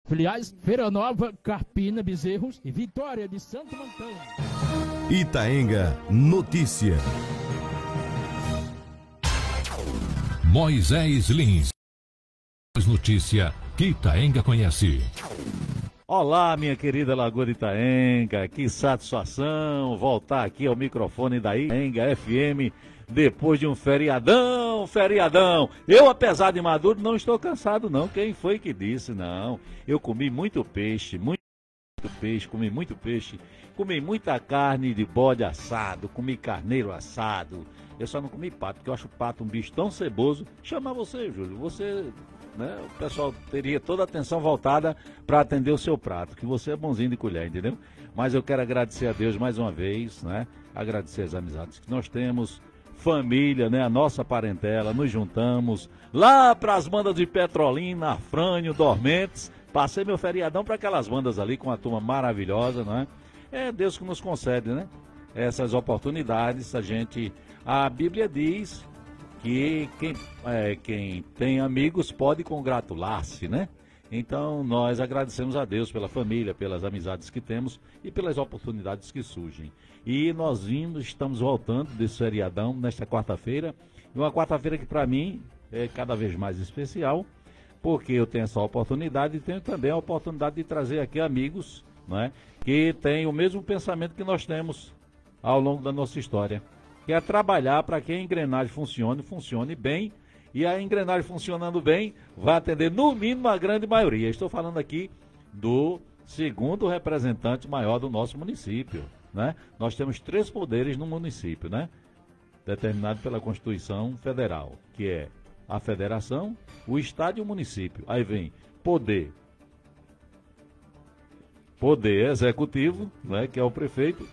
Filiais Feira Nova, Carpina, Bezerros e Vitória de Santo Antão. Itaenga Notícia. Moisés Lins. Notícia que Itaenga conhece. Olá, minha querida Lagoa de Itaenga, que satisfação voltar aqui ao microfone da Itaenga FM depois de um feriadão. Eu, apesar de maduro, não estou cansado não, quem foi que disse? Não, eu comi muito peixe, comi muita carne de bode assado, comi carneiro assado, eu só não comi pato, porque eu acho o pato um bicho tão ceboso. Chamar você, Júlio, você... Né? O pessoal teria toda a atenção voltada para atender o seu prato, que você é bonzinho de colher, entendeu? Mas eu quero agradecer a Deus mais uma vez, né? Agradecer as amizades que nós temos, família, né? A nossa parentela, nos juntamos lá para as bandas de Petrolina, Afrânio, Dormentes. Passei meu feriadão para aquelas bandas ali com uma turma maravilhosa, né? É Deus que nos concede, né? Essas oportunidades, a Bíblia diz que quem tem amigos pode congratular-se, né? Então nós agradecemos a Deus pela família, pelas amizades que temos e pelas oportunidades que surgem. E nós estamos voltando desse feriadão nesta quarta-feira, uma quarta-feira que para mim é cada vez mais especial, porque eu tenho essa oportunidade e tenho também a oportunidade de trazer aqui amigos, né, que têm o mesmo pensamento que nós temos ao longo da nossa história, que é trabalhar para que a engrenagem funcione bem, e a engrenagem funcionando bem vai atender no mínimo a grande maioria. Estou falando aqui do segundo representante maior do nosso município, né? Nós temos 3 poderes no município, né? Determinado pela Constituição Federal, que é a federação, o estado e o município. Aí vem poder executivo, né, que é o prefeito,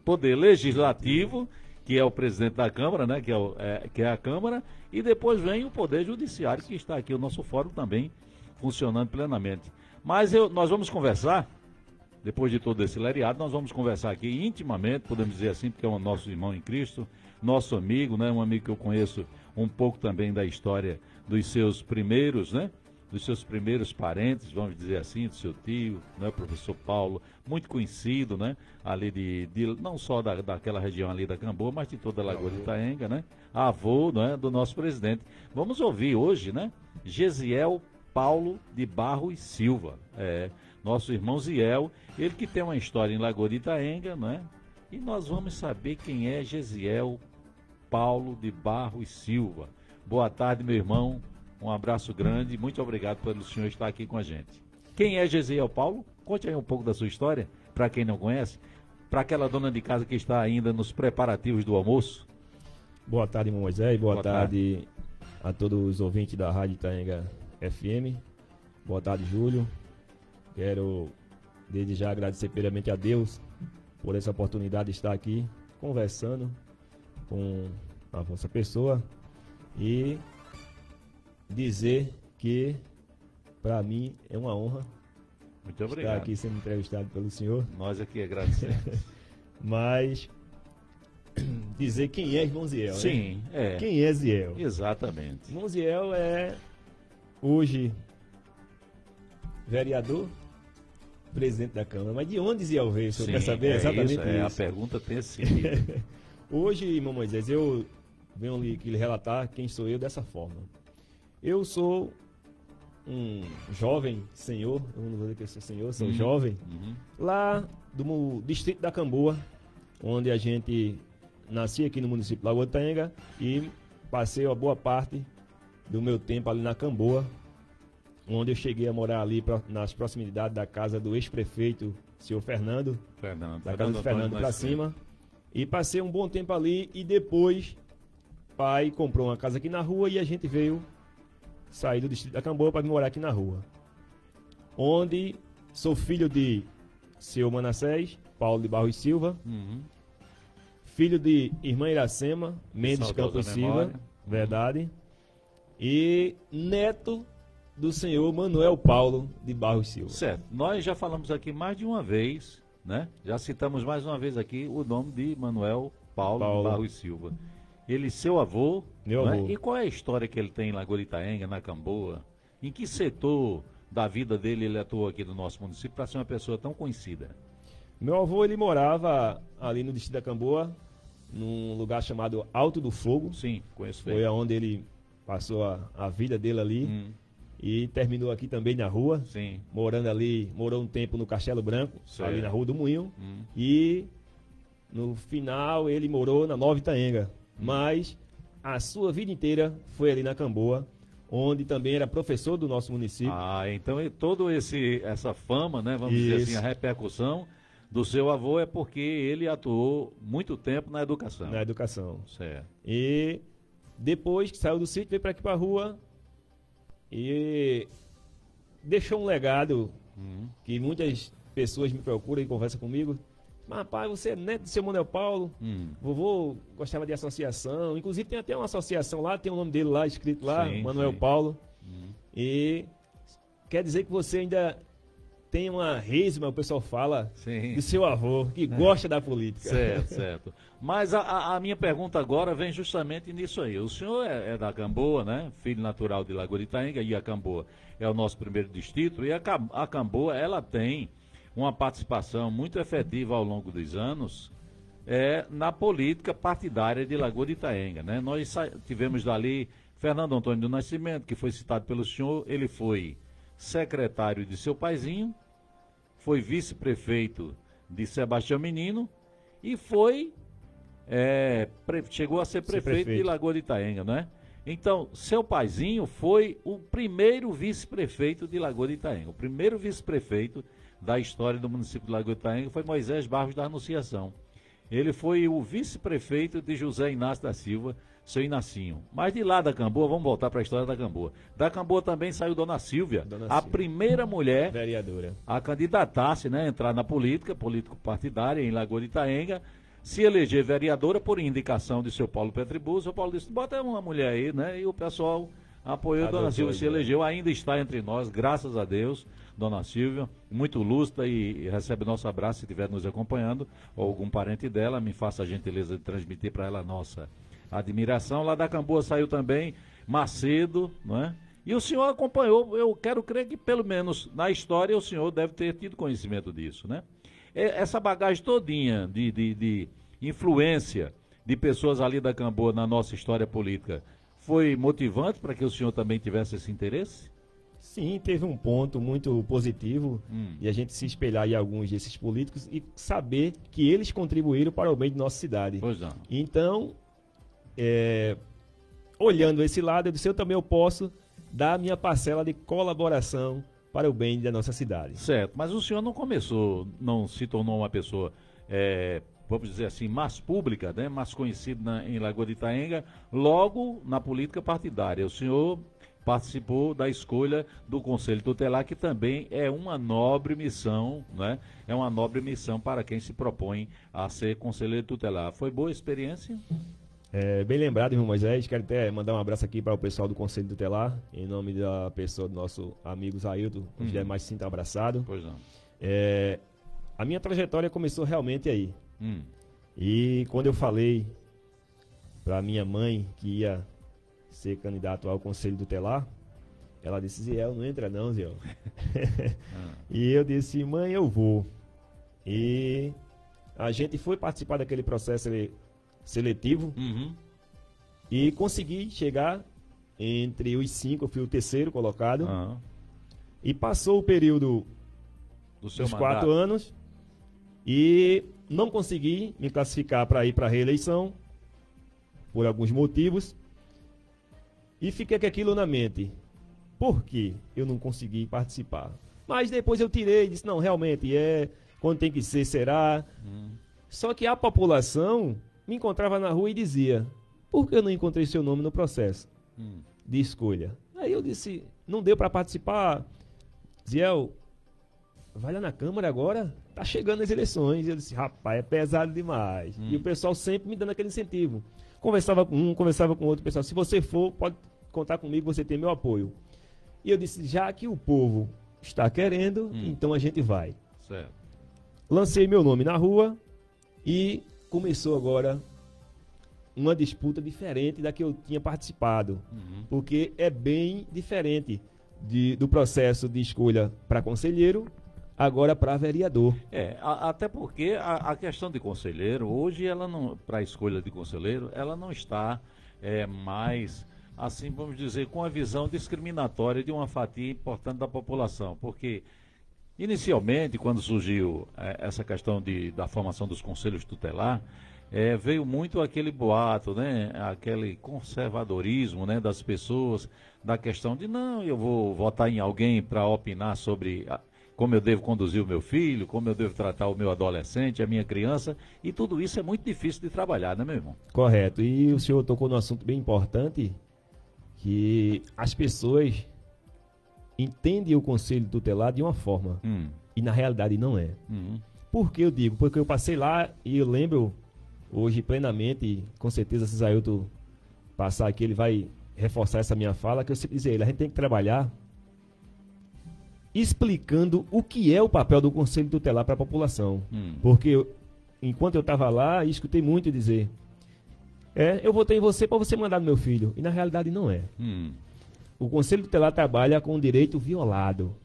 poder legislativo, que é o presidente da Câmara, né, que é a Câmara, e depois vem o Poder Judiciário, que está aqui, o nosso fórum também funcionando plenamente. Mas nós vamos conversar, depois de todo esse lereado, nós vamos conversar aqui intimamente, podemos dizer assim, porque é o nosso irmão em Cristo, nosso amigo, né, um amigo que eu conheço um pouco também da história dos seus primeiros, né, dos seus primeiros parentes, vamos dizer assim, do seu tio, né, o professor Paulo, muito conhecido, né, ali não só daquela região ali da Camboa, mas de toda a Lagoa de Itaenga, né, avô, né, do nosso presidente. Vamos ouvir hoje, né, Gesiel Paulo de Barros Silva, nosso irmão Ziel, ele que tem uma história em Lagoa de Itaenga, né, e nós vamos saber quem é Gesiel Paulo de Barros Silva. Boa tarde, meu irmão. Um abraço grande e muito obrigado pelo senhor estar aqui com a gente. Quem é Gesiel Paulo? Conte aí um pouco da sua história, para quem não conhece, para aquela dona de casa que está ainda nos preparativos do almoço. Boa tarde, Moisés. Boa tarde a todos os ouvintes da Rádio Itaenga FM. Boa tarde, Júlio. Quero, desde já, agradecer primeiramente a Deus por essa oportunidade de estar aqui conversando com a vossa pessoa e dizer que para mim é uma honra muito obrigado estar aqui sendo entrevistado pelo senhor. Nós aqui agradecemos. Mas dizer quem é irmão Ziel, sim, né? Quem é Ziel? Exatamente. Irmão Ziel é hoje vereador, presidente da Câmara. Mas de onde Ziel veio? O senhor quer saber exatamente isso? A pergunta tem esse sentido. Hoje, irmão Moisés, eu venho lhe relatar quem sou eu dessa forma. Eu sou um jovem senhor, eu não vou dizer que eu sou senhor, sou jovem, lá do distrito da Camboa, onde a gente nasci aqui no município de Lagoa de Itaenga e passei uma boa parte do meu tempo ali na Camboa, onde eu cheguei a morar ali nas proximidades da casa do ex-prefeito, senhor Fernando, da casa do Fernando para cima, e passei um bom tempo ali e depois pai comprou uma casa aqui na rua e a gente veio sair do distrito da Camboa para morar aqui na rua, onde sou filho de seu Manassés, Paulo de Barros Silva, filho de irmã Iracema Mendes Campos Silva, verdade, e neto do senhor Manuel Paulo de Barros Silva. Certo, nós já falamos aqui mais de uma vez, né? Já citamos mais uma vez aqui o nome de Manuel Paulo de Barros Silva. Ele, seu avô, meu avô. E qual é a história que ele tem em Lagoa de Itaenga, na Camboa? Em que setor da vida dele ele atuou aqui no nosso município para ser uma pessoa tão conhecida? Meu avô, ele morava ali no distrito da Camboa, num lugar chamado Alto do Fogo. Sim, conheço Foi bem. onde ele passou a vida dele ali. E terminou aqui também na rua. Sim. Morou um tempo no Castelo Branco, Certo. ali na Rua do Moinho. E no final ele morou na Nova Itaenga. Mas a sua vida inteira foi ali na Camboa, onde também era professor do nosso município. Ah, então toda essa fama, né, vamos dizer assim, Isso. a repercussão do seu avô é porque ele atuou muito tempo na educação. Na educação. Certo. E depois que saiu do sítio, veio para aqui para a rua e deixou um legado que muitas pessoas me procuram e conversam comigo. Mas, rapaz, você é neto do seu Manuel Paulo, vovô gostava de associação, inclusive tem até uma associação lá, tem o nome dele lá, escrito lá, Sim, Manuel sim. Paulo. E quer dizer que você ainda tem uma resma, o pessoal fala, Sim. do seu avô, que gosta da política. Certo, certo. Mas a minha pergunta agora vem justamente nisso aí. O senhor é da Camboa, né? Filho natural de Lagoa de Itaenga, e a Camboa é o nosso primeiro distrito, e a Camboa, ela tem uma participação muito efetiva ao longo dos anos na política partidária de Lagoa de Itaenga, né? Nós tivemos dali Fernando Antônio do Nascimento, que foi citado pelo senhor, ele foi secretário de seu paizinho, foi vice-prefeito de Sebastião Menino e chegou a ser prefeito de Lagoa de Itaenga, né? Então, seu paizinho foi o primeiro vice-prefeito de Lagoa de Itaenga. O primeiro vice-prefeito da história do município de Lagoa de Itaenga foi Moisés Barros da Anunciação. Ele foi o vice-prefeito de José Inácio da Silva, seu Inacinho. Mas de lá da Camboa, vamos voltar para a história da Camboa. Da Camboa também saiu Dona Silvia, a primeira mulher Vereadora. a candidatar-se, né, entrar na política político-partidária em Lagoa de Itaenga, se eleger vereadora por indicação de seu Paulo Petribus. O Paulo disse, bota uma mulher aí, né, e o pessoal apoiou a Dona Silvia, se elegeu, ainda está entre nós, graças a Deus, Dona Silvia, muito lúcida e recebe nosso abraço se estiver nos acompanhando, ou algum parente dela, me faça a gentileza de transmitir para ela a nossa admiração. Lá da Camboa saiu também Macedo, não é? E o senhor acompanhou, eu quero crer que pelo menos na história o senhor deve ter tido conhecimento disso, né? Essa bagagem todinha de influência de pessoas ali da Camboa na nossa história política foi motivante para que o senhor também tivesse esse interesse? Sim, teve um ponto muito positivo e a gente se espelhar em alguns desses políticos e saber que eles contribuíram para o bem de nossa cidade. Pois não. Então, olhando esse lado, eu disse, eu também posso dar a minha parcela de colaboração para o bem da nossa cidade. Certo, mas o senhor não se tornou uma pessoa, vamos dizer assim, mais pública, né, mais conhecida em Lagoa de Itaenga, logo na política partidária. O senhor participou da escolha do Conselho Tutelar, que também é uma nobre missão, né? É uma nobre missão para quem se propõe a ser conselheiro tutelar. Foi boa a experiência? Bem lembrado, irmão Moisés. Quero até mandar um abraço aqui para o pessoal do Conselho Tutelar, em nome da pessoa do nosso amigo Zaildo, os demais se sintam abraçados. Pois não. A minha trajetória começou realmente aí. E quando eu falei para minha mãe que ia ser candidato ao Conselho Tutelar, ela disse, Ziel, não entra não, Ziel. E eu disse, mãe, eu vou. E a gente foi participar daquele processo seletivo e consegui chegar entre os 5, eu fui o terceiro colocado. E passou o período dos 4 anos e não consegui me classificar para ir para a reeleição por alguns motivos. E fiquei com aquilo na mente. Por que eu não consegui participar? Mas depois eu tirei e disse, não, realmente quando tem que ser, será. Só que a população me encontrava na rua e dizia, por que eu não encontrei seu nome no processo de escolha? Aí eu disse, não deu para participar. Ziel, vai lá na Câmara agora, tá chegando as eleições. Eu disse, rapaz, é pesado demais. E o pessoal sempre me dando aquele incentivo. Conversava com um, conversava com outro, pessoal, se você for, pode contar comigo, você tem meu apoio. E eu disse, já que o povo está querendo, então a gente vai. Certo. Lancei meu nome na rua e começou agora uma disputa diferente da que eu tinha participado. Porque é bem diferente do processo de escolha para conselheiro, agora para vereador. Até porque a questão de conselheiro, hoje, ela não, para a escolha de conselheiro, ela não está mais, assim, vamos dizer, com a visão discriminatória de uma fatia importante da população, porque inicialmente, quando surgiu essa questão da formação dos conselhos tutelar, veio muito aquele boato, né, aquele conservadorismo, né, das pessoas, da questão de, não, eu vou votar em alguém para opinar sobre como eu devo conduzir o meu filho, como eu devo tratar o meu adolescente, a minha criança, e tudo isso é muito difícil de trabalhar, né, meu irmão? Correto. E o senhor tocou num assunto bem importante, que as pessoas entendem o conselho tutelar de uma forma, e na realidade não é. Por que eu digo? Porque eu passei lá e eu lembro hoje plenamente, com certeza se Zailton passar aqui, ele vai reforçar essa minha fala, que eu sempre dizia, a gente tem que trabalhar explicando o que é o papel do Conselho Tutelar para a população. Porque enquanto eu estava lá, escutei muito dizer, eu votei em você para você mandar no meu filho. E na realidade não é. O Conselho Tutelar trabalha com o direito violado.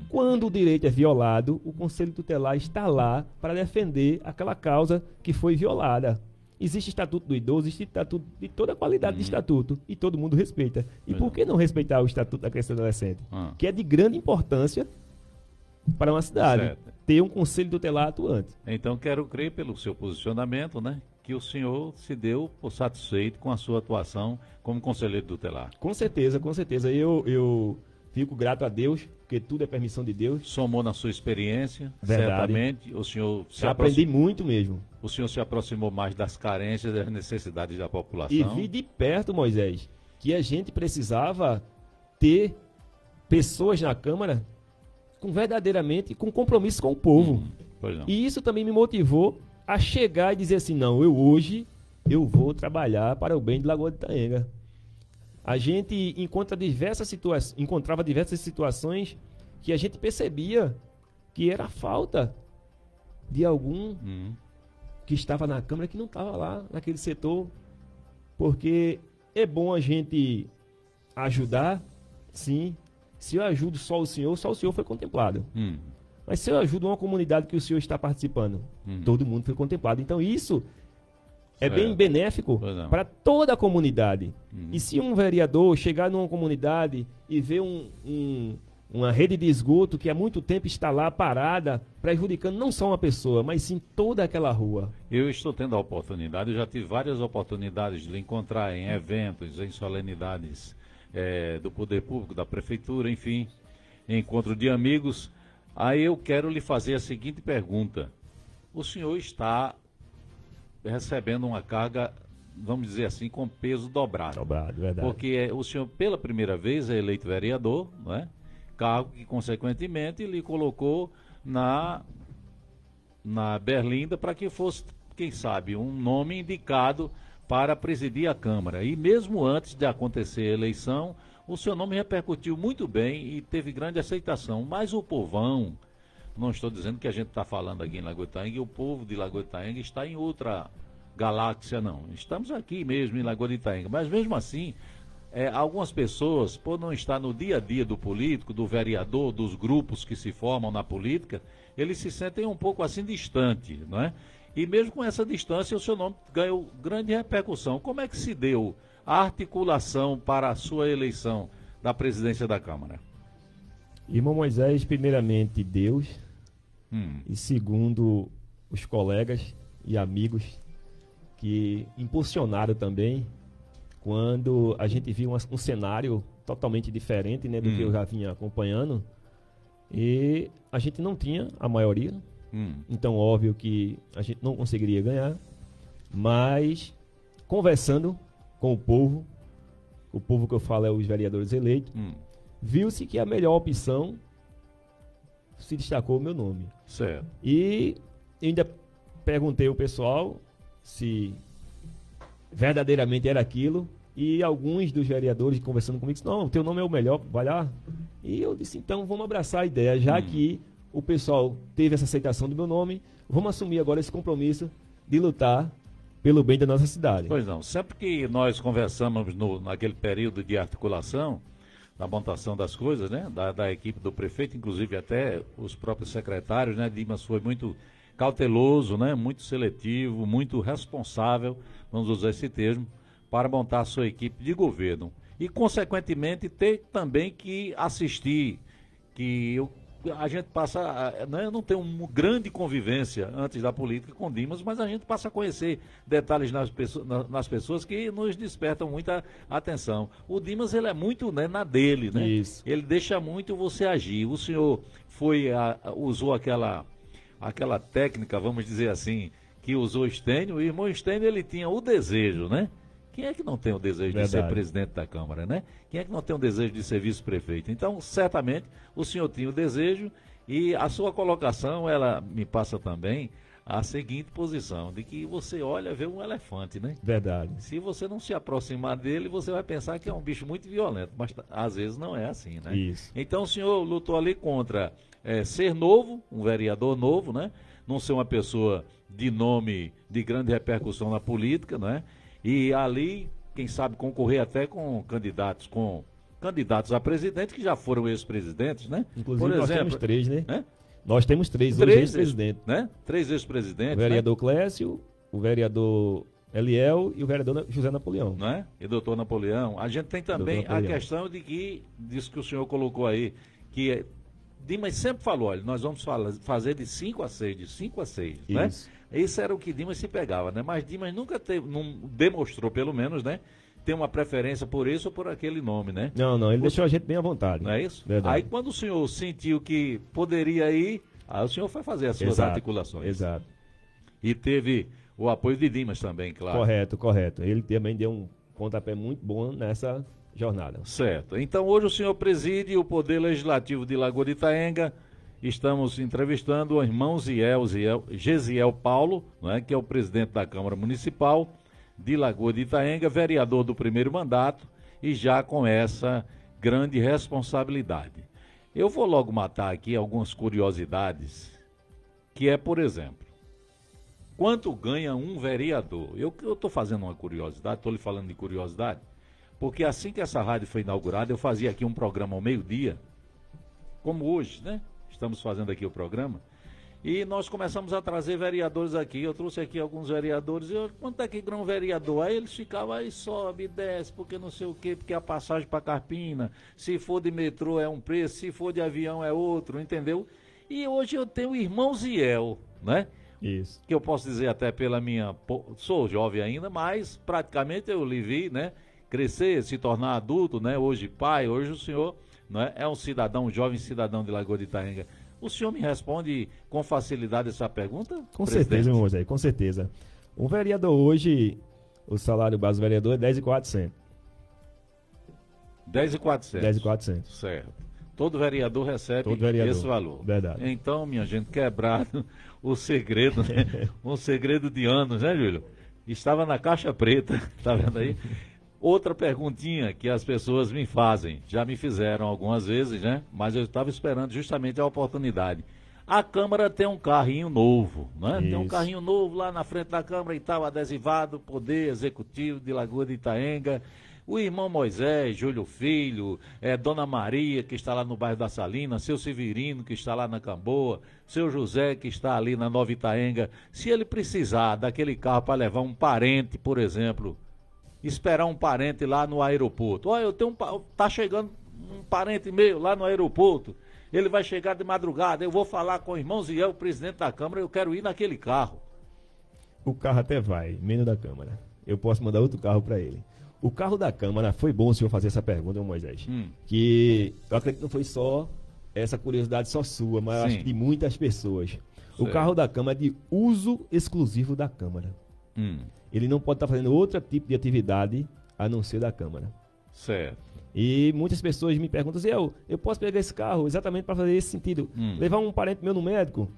Quando o direito é violado, o Conselho Tutelar está lá para defender aquela causa que foi violada. Existe Estatuto do Idoso, existe Estatuto de toda a qualidade de estatuto, e todo mundo respeita. E por que não respeitar o Estatuto da Criança e do Adolescente? Que é de grande importância para uma cidade, ter um Conselho Tutelar atuante. Então, quero crer, pelo seu posicionamento, né, que o senhor se deu por satisfeito com a sua atuação como conselheiro tutelar. Com certeza, com certeza. Eu fico grato a Deus, porque tudo é permissão de Deus. Somou na sua experiência, Verdade. Certamente. O senhor aprendi muito mesmo. O senhor se aproximou mais das carências e das necessidades da população. E vi de perto, Moisés, que a gente precisava ter pessoas na Câmara verdadeiramente com compromisso com o povo. Pois não. E isso também me motivou a chegar e dizer assim, não, hoje eu vou trabalhar para o bem de Lagoa de Itaenga. A gente encontrava diversas situações que a gente percebia que era falta de algum que estava na Câmara que não estava lá naquele setor, porque é bom a gente ajudar, sim. Se eu ajudo só o senhor foi contemplado. Mas se eu ajudo uma comunidade que o senhor está participando, todo mundo foi contemplado. Então isso é bem benéfico para toda a comunidade. E se um vereador chegar numa comunidade e ver uma rede de esgoto que há muito tempo está lá parada, prejudicando não só uma pessoa, mas sim toda aquela rua. Eu estou tendo a oportunidade, eu já tive várias oportunidades de lhe encontrar em eventos, em solenidades do poder público, da prefeitura, enfim, encontro de amigos. Aí eu quero lhe fazer a seguinte pergunta. O senhor está recebendo uma carga, vamos dizer assim, com peso dobrado. Dobrado, verdade. Porque o senhor, pela primeira vez, é eleito vereador, não é? Cargo que, consequentemente, lhe colocou na Berlinda para que fosse, quem sabe, um nome indicado para presidir a Câmara. E mesmo antes de acontecer a eleição, o seu nome repercutiu muito bem e teve grande aceitação. Mas o povão, não estou dizendo que a gente está falando aqui em Lagoa de Itaenga, e o povo de Lagoa de Itaenga está em outra galáxia, não. Estamos aqui mesmo em Lagoa de Itaenga. Mas mesmo assim, algumas pessoas, por não estar no dia a dia do político, do vereador, dos grupos que se formam na política, eles se sentem um pouco assim distante, não é? E mesmo com essa distância, o seu nome ganhou grande repercussão. Como é que se deu a articulação para a sua eleição da presidência da Câmara? Irmão Moisés, primeiramente Deus, e segundo os colegas e amigos que impulsionaram também, quando a gente viu um cenário totalmente diferente, né, do que eu já vinha acompanhando, e a gente não tinha a maioria, então óbvio que a gente não conseguiria ganhar, mas conversando com o povo que eu falo é os vereadores eleitos, viu-se que a melhor opção se destacou o meu nome. Certo. E ainda perguntei ao pessoal se verdadeiramente era aquilo, e alguns dos vereadores conversando comigo disseram, não, o teu nome é o melhor, vai lá. E eu disse, então vamos abraçar a ideia, já que o pessoal teve essa aceitação do meu nome, vamos assumir agora esse compromisso de lutar pelo bem da nossa cidade. Pois não, sempre que nós conversamos naquele período de articulação, da montação das coisas, né? Da equipe do prefeito, inclusive até os próprios secretários, né? Dimas foi muito cauteloso, né? Muito seletivo, muito responsável, vamos usar esse termo, para montar a sua equipe de governo. E, consequentemente, ter também que assistir, a gente passa, né, não tem uma grande convivência antes da política com Dimas, mas a gente passa a conhecer detalhes nas pessoas que nos despertam muita atenção. O Dimas, ele é muito, né, na dele, né? Isso. Ele deixa muito você agir. O senhor usou aquela técnica, vamos dizer assim, que usou Stênio. O irmão Stênio, ele tinha o desejo, né? Quem é que não tem o desejo de ser presidente da Câmara, né? Quem é que não tem o desejo de ser vice-prefeito? Então, certamente, o senhor tinha o desejo e a sua colocação, ela me passa também a seguinte posição, de que você olha, vê um elefante, né? Verdade. Se você não se aproximar dele, você vai pensar que é um bicho muito violento, mas às vezes não é assim, né? Isso. Então, o senhor lutou ali contra ser novo, um vereador novo, né? Não ser uma pessoa de nome de grande repercussão na política, né? E ali, quem sabe, concorrer até com candidatos a presidente que já foram ex-presidentes, né? Inclusive, por nós exemplo, temos 3, né? né? Nós temos 3 hoje ex-presidentes. Né? 3 ex-presidentes. O vereador Clécio, o vereador Eliel e o vereador José Napoleão. Né? E doutor Napoleão. A gente tem também a questão de que, disso que o senhor colocou aí, que Dimas sempre falou, olha, nós vamos fazer de 5 a 6, de 5 a 6, né? Isso era o que Dimas se pegava, né? Mas Dimas nunca não demonstrou, pelo menos, né? Ter uma preferência por isso ou por aquele nome, né? Não, ele deixou a gente bem à vontade. Não é isso? Verdade. Aí quando o senhor sentiu que poderia ir, aí o senhor foi fazer as suas articulações. Exato. E teve o apoio de Dimas também, claro. Correto. Ele também deu um pontapé muito bom nessa jornada. Certo. Então hoje o senhor preside o Poder Legislativo de Lagoa de Itaenga. Estamos entrevistando o irmão Gesiel Paulo, né, que é o presidente da Câmara Municipal de Lagoa de Itaenga, vereador do primeiro mandato e já com essa grande responsabilidade. Eu vou logo matar aqui algumas curiosidades, que é, por exemplo, quanto ganha um vereador? Eu estou fazendo uma curiosidade, estou lhe falando de curiosidade, porque assim que essa rádio foi inaugurada, eu fazia aqui um programa ao meio-dia, como hoje, né? Estamos fazendo aqui o programa, e nós começamos a trazer vereadores aqui. Eu trouxe aqui alguns vereadores, quanto é que ganha um vereador? Aí eles ficavam, aí sobe, desce, porque não sei o quê, porque a passagem para Carpina, se for de metrô é um preço, se for de avião é outro, entendeu? E hoje eu tenho o irmão Ziel, né? Isso. Que eu posso dizer até pela minha... Sou jovem ainda, mas praticamente eu lhe vi, né? Crescer, se tornar adulto, né? Hoje pai, hoje o senhor... Né? É um cidadão, um jovem cidadão de Lagoa de Itaenga. O senhor me responde com facilidade essa pergunta? Com certeza, meu José, com certeza. Um vereador hoje, o salário base do vereador é 10.400. 10.400. 10.400. Certo. Todo vereador recebe esse valor. Verdade. Então, minha gente, quebrado o segredo, né? Um segredo de anos, né, Júlio? Estava na caixa preta, tá vendo aí? Outra perguntinha que as pessoas me fazem, já me fizeram algumas vezes, né? Mas eu estava esperando justamente a oportunidade. A Câmara tem um carrinho novo, né? Tem um carrinho novo lá na frente da Câmara e tal, adesivado, Poder Executivo de Lagoa de Itaenga. O irmão Moisés, Júlio Filho, Dona Maria, que está lá no bairro da Salina, seu Severino, que está lá na Camboa, seu José, que está ali na Nova Itaenga. Se ele precisar daquele carro para levar um parente, por exemplo... esperar um parente lá no aeroporto. Olha, tá chegando um parente meu lá no aeroporto. Ele vai chegar de madrugada. Eu vou falar com o irmão Ziel, o presidente da Câmara. Eu quero ir naquele carro. O carro até vai, menos da Câmara. Eu posso mandar outro carro para ele. O carro da Câmara, foi bom o senhor fazer essa pergunta, Moisés. Que eu acredito que não foi só essa curiosidade só sua, mas eu acho que de muitas pessoas. Certo. O carro da Câmara é de uso exclusivo da Câmara. Ele não pode estar fazendo outro tipo de atividade a não ser da Câmara. Certo. E muitas pessoas me perguntam assim, eu posso pegar esse carro exatamente para fazer esse sentido. Levar um parente meu no médico?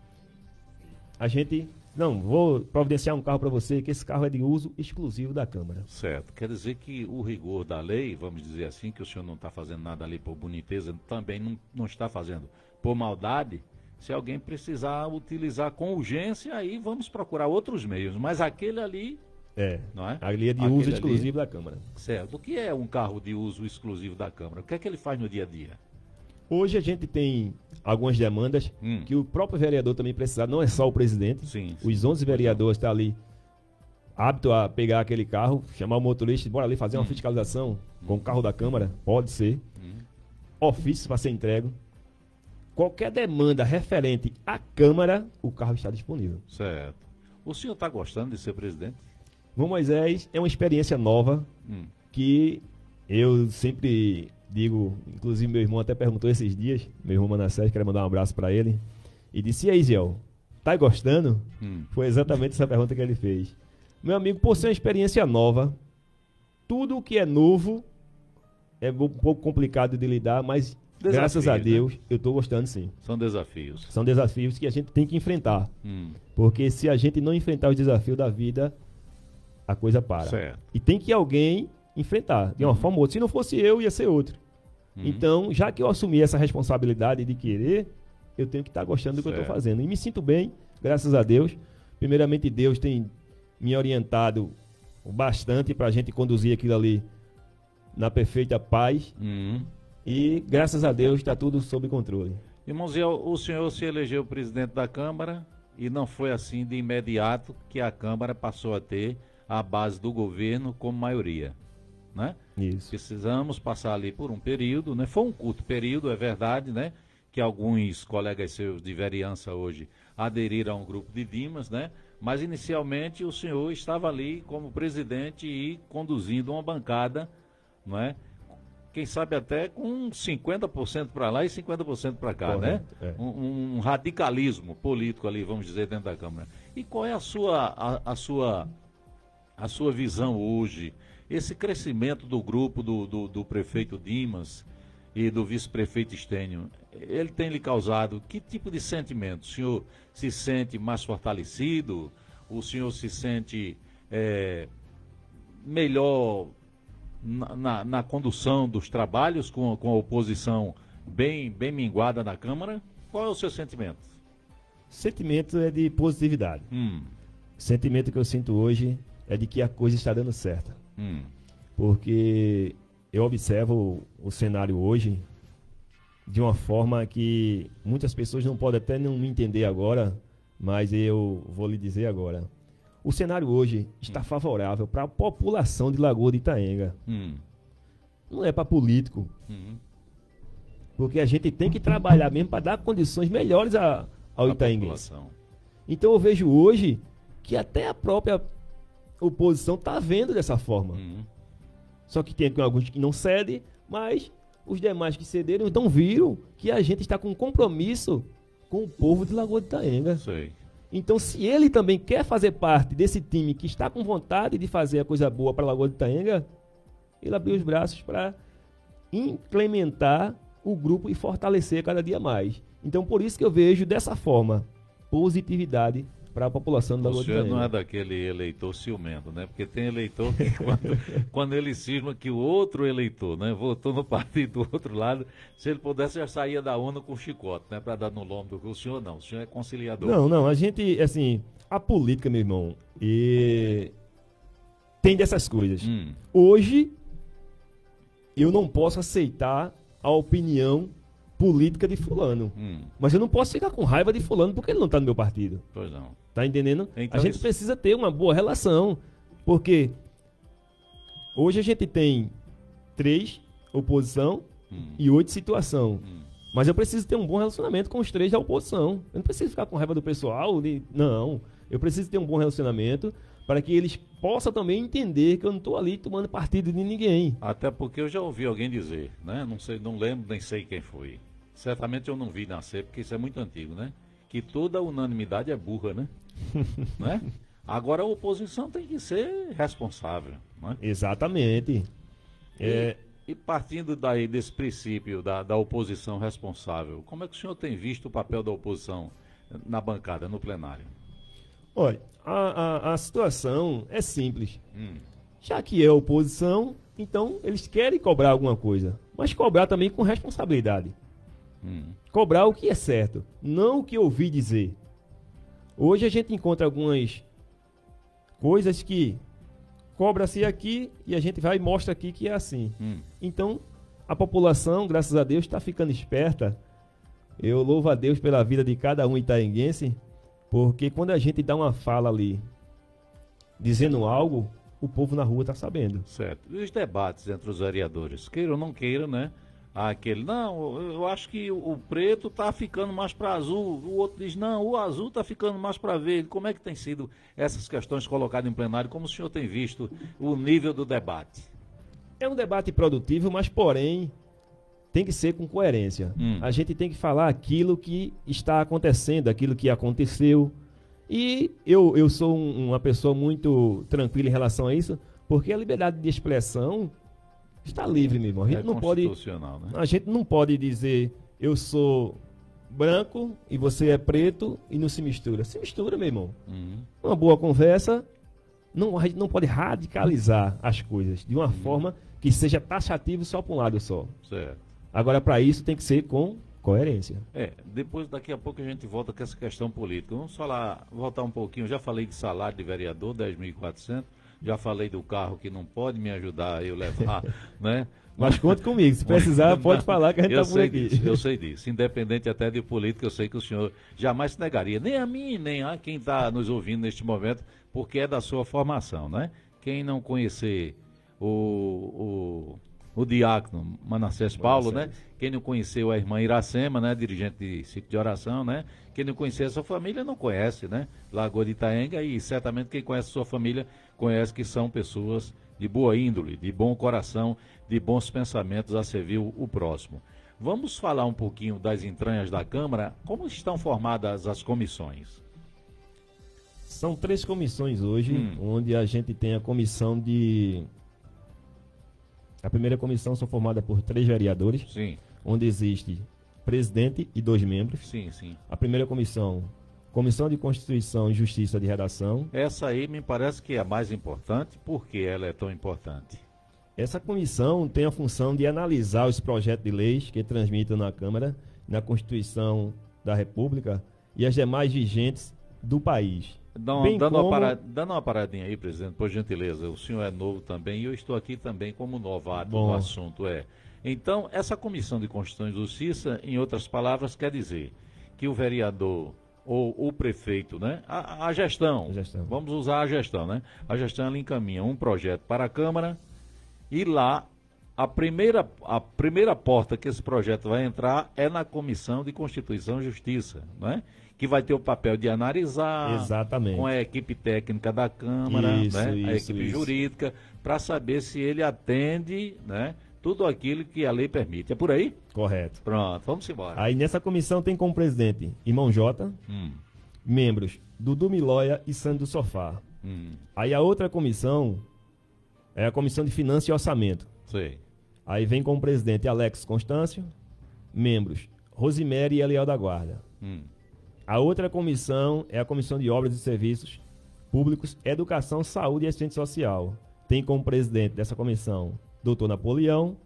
A gente, não, vou providenciar um carro para você, que esse carro é de uso exclusivo da Câmara. Certo. Quer dizer que o rigor da lei, vamos dizer assim, que o senhor não está fazendo nada ali por boniteza, também não está fazendo por maldade. Se alguém precisar utilizar com urgência, aí vamos procurar outros meios. Mas aquele ali Não é? Ali é de Aquele uso ali. exclusivo da Câmara. Certo. O que é um carro de uso exclusivo da Câmara? O que é que ele faz no dia a dia? Hoje a gente tem algumas demandas que o próprio vereador também precisa, não é só o presidente. Sim. Os 11 vereadores estão ali aptos a pegar aquele carro, chamar o motorista e bora ali fazer uma fiscalização com o carro da Câmara, pode ser. Ofícios para ser entregue. Qualquer demanda referente à Câmara, o carro está disponível. Certo. O senhor está gostando de ser presidente? Bom, Moisés, é uma experiência nova que eu sempre digo, inclusive meu irmão até perguntou esses dias, meu irmão Manassés, quero mandar um abraço para ele, e disse, e aí, Ziel, tá gostando? Foi exatamente essa pergunta que ele fez. Meu amigo, por ser uma experiência nova, tudo o que é novo é um pouco complicado de lidar, mas graças a Deus, eu estou gostando sim. São desafios. São desafios que a gente tem que enfrentar. Porque se a gente não enfrentar os desafios da vida, a coisa para. Certo. E tem que alguém enfrentar, de uma forma ou outra. Se não fosse eu, ia ser outro. Então, já que eu assumi essa responsabilidade de querer, eu tenho que estar gostando do que eu estou fazendo. E me sinto bem, graças a Deus. Primeiramente, Deus tem me orientado bastante para a gente conduzir aquilo ali na perfeita paz. E, graças a Deus, está tudo sob controle. Irmão Zé, o senhor se elegeu presidente da Câmara e não foi assim de imediato que a Câmara passou a ter a base do governo como maioria, né? Isso. Precisamos passar ali por um período, né? Foi um curto período, é verdade, né? Que alguns colegas seus de vereança hoje aderiram a um grupo de Dimas, né? Mas inicialmente o senhor estava ali como presidente e conduzindo uma bancada, não é? Quem sabe até com 50% para lá e 50% para cá, correto, né? Um radicalismo político ali, vamos dizer, dentro da Câmara. E qual é a sua visão hoje? Esse crescimento do grupo do prefeito Dimas e do vice-prefeito Estênio, ele tem lhe causado que tipo de sentimento? O senhor se sente mais fortalecido? O senhor se sente melhor na condução dos trabalhos com a oposição bem minguada na Câmara? Qual é o seu sentimento? Sentimento é de positividade. O sentimento que eu sinto hoje é de que a coisa está dando certo. Porque eu observo o cenário hoje de uma forma que muitas pessoas não podem até não me entender agora, mas eu vou lhe dizer agora. O cenário hoje está favorável para a população de Lagoa de Itaenga. Não é para político. Porque a gente tem que trabalhar mesmo para dar condições melhores ao itaenguense. Então eu vejo hoje que até a própria oposição está vendo dessa forma. Só que tem alguns que não cedem, mas os demais que cederam então viram que a gente está com um compromisso com o povo de Lagoa de Itaenga. Sei. Então, se ele também quer fazer parte desse time que está com vontade de fazer a coisa boa para a Lagoa de Itaenga, ele abriu os braços para implementar o grupo e fortalecer cada dia mais. Então, por isso que eu vejo dessa forma, positividade para a população da Lagoa de Itaenga. O senhor não é daquele eleitor ciumento, né? Porque tem eleitor que quando ele cisma que o outro eleitor, né, votou no partido do outro lado, se ele pudesse já saía da urna com chicote, né, para dar no lombo do senhor não. O senhor é conciliador. Não, a gente, assim, a política, meu irmão, tem dessas coisas. Hoje, eu não posso aceitar a opinião política de fulano. Mas eu não posso ficar com raiva de fulano porque ele não está no meu partido. Pois não. Tá entendendo? Então a gente precisa ter uma boa relação. Porque hoje a gente tem 3 oposição e 8 situação. Mas eu preciso ter um bom relacionamento com os 3 da oposição. Eu não preciso ficar com raiva do pessoal. Não. Eu preciso ter um bom relacionamento para que eles possam também entender que eu não estou ali tomando partido de ninguém. Até porque eu já ouvi alguém dizer, né? Não sei, não lembro, nem sei quem foi. Certamente eu não vi nascer, porque isso é muito antigo, né? Que toda unanimidade é burra, né? Né? Agora a oposição tem que ser responsável, né? Exatamente. E partindo daí desse princípio da oposição responsável, como é que o senhor tem visto o papel da oposição na bancada, no plenário? Olha, a situação é simples. Já que é oposição, então eles querem cobrar alguma coisa, mas cobrar também com responsabilidade. Cobrar o que é certo, não o que ouvi dizer. Hoje a gente encontra algumas coisas que cobra-se aqui e a gente vai e mostra aqui que é assim. Hum. Então, a população, graças a Deus, está ficando esperta. Eu louvo a Deus pela vida de cada um itaenguense, porque quando a gente dá uma fala ali, dizendo algo, o povo na rua está sabendo. Certo. E os debates entre os vereadores, queira ou não queira, né? Aquele, não, eu acho que o preto tá ficando mais para azul. O outro diz, não, o azul tá ficando mais para verde. Como é que tem sido essas questões colocadas em plenário? Como o senhor tem visto o nível do debate? É um debate produtivo, mas porém tem que ser com coerência. A gente tem que falar aquilo que está acontecendo, aquilo que aconteceu. E eu sou uma pessoa muito tranquila em relação a isso, porque a liberdade de expressão está livre, meu irmão. A gente não pode, né? a gente não pode dizer eu sou branco e você é preto e não se mistura. Se mistura, meu irmão. Uma boa conversa, a gente não pode radicalizar as coisas de uma forma que seja taxativo só para um lado só. Certo. Agora, para isso, tem que ser com coerência. Depois, daqui a pouco, a gente volta com essa questão política. Vamos voltar um pouquinho. Eu já falei de salário de vereador, 10.400. Já falei do carro que não pode me ajudar a eu levar, né? Mas conte comigo, se precisar, pode falar que a gente está por aqui. Eu sei disso. Independente até de política, eu sei que o senhor jamais se negaria, nem a mim, nem a quem está nos ouvindo neste momento, porque é da sua formação, né? Quem não conhecer o diácono Manassés Paulo, né? Quem não conheceu a irmã Iracema, né? Dirigente de ciclo de oração, né? Quem não conhecer a sua família não conhece, né? Lagoa de Itaenga, e certamente quem conhece a sua família conhece que são pessoas de boa índole, de bom coração, de bons pensamentos a servir o próximo. Vamos falar um pouquinho das entranhas da Câmara. Como estão formadas as comissões? São 3 comissões hoje, onde a gente tem a comissão de... A primeira comissão são formadas por 3 vereadores, Sim. onde existe presidente e 2 membros. Sim, sim. A primeira comissão, Comissão de Constituição e Justiça de Redação. Essa aí me parece que é a mais importante. Por que ela é tão importante? Essa comissão tem a função de analisar os projetos de leis que tramitam na Câmara, na Constituição da República e as demais vigentes do país. Dando uma paradinha aí, presidente, por gentileza. O senhor é novo também e eu estou aqui também como novato no assunto. Então, essa Comissão de Constituição e Justiça, em outras palavras, quer dizer que o vereador ou o prefeito, né? A gestão, vamos usar a gestão, né? A gestão, ela encaminha um projeto para a Câmara e lá a primeira porta que esse projeto vai entrar é na Comissão de Constituição e Justiça, né? Que vai ter o papel de analisar. Exatamente. Com a equipe técnica da Câmara, a equipe jurídica, para saber se ele atende, né? Tudo aquilo que a lei permite. É por aí? Correto. Pronto, vamos embora. Aí nessa comissão tem como presidente Irmão Jota, membros Dudu Milóia e Sandro Sofá. Aí a outra comissão é a Comissão de Finanças e Orçamento. Sei. Aí vem como presidente Alex Constâncio, membros Rosemary e Eliel da Guarda. A outra comissão é a Comissão de Obras e Serviços Públicos, Educação, Saúde e Assistência Social. Tem como presidente dessa comissão Dr. Napoleão,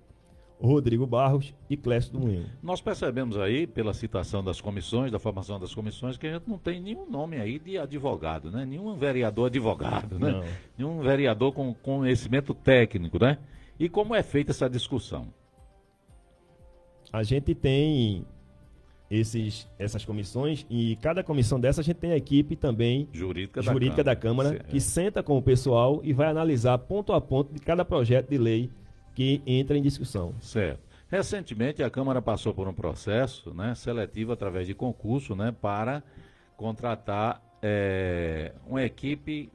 Rodrigo Barros e Clécio do Moinho. Nós percebemos aí, pela citação das comissões, da formação das comissões, que a gente não tem nenhum nome aí de advogado, né? Nenhum vereador advogado, né? Não. Nenhum vereador com conhecimento técnico, né? E como é feita essa discussão? A gente tem essas comissões e cada comissão dessa a gente tem a equipe também jurídica da Câmara que senta com o pessoal e vai analisar ponto a ponto de cada projeto de lei que entra em discussão. Certo. Recentemente a Câmara passou por um processo, né, seletivo através de concurso, né, para contratar uma equipe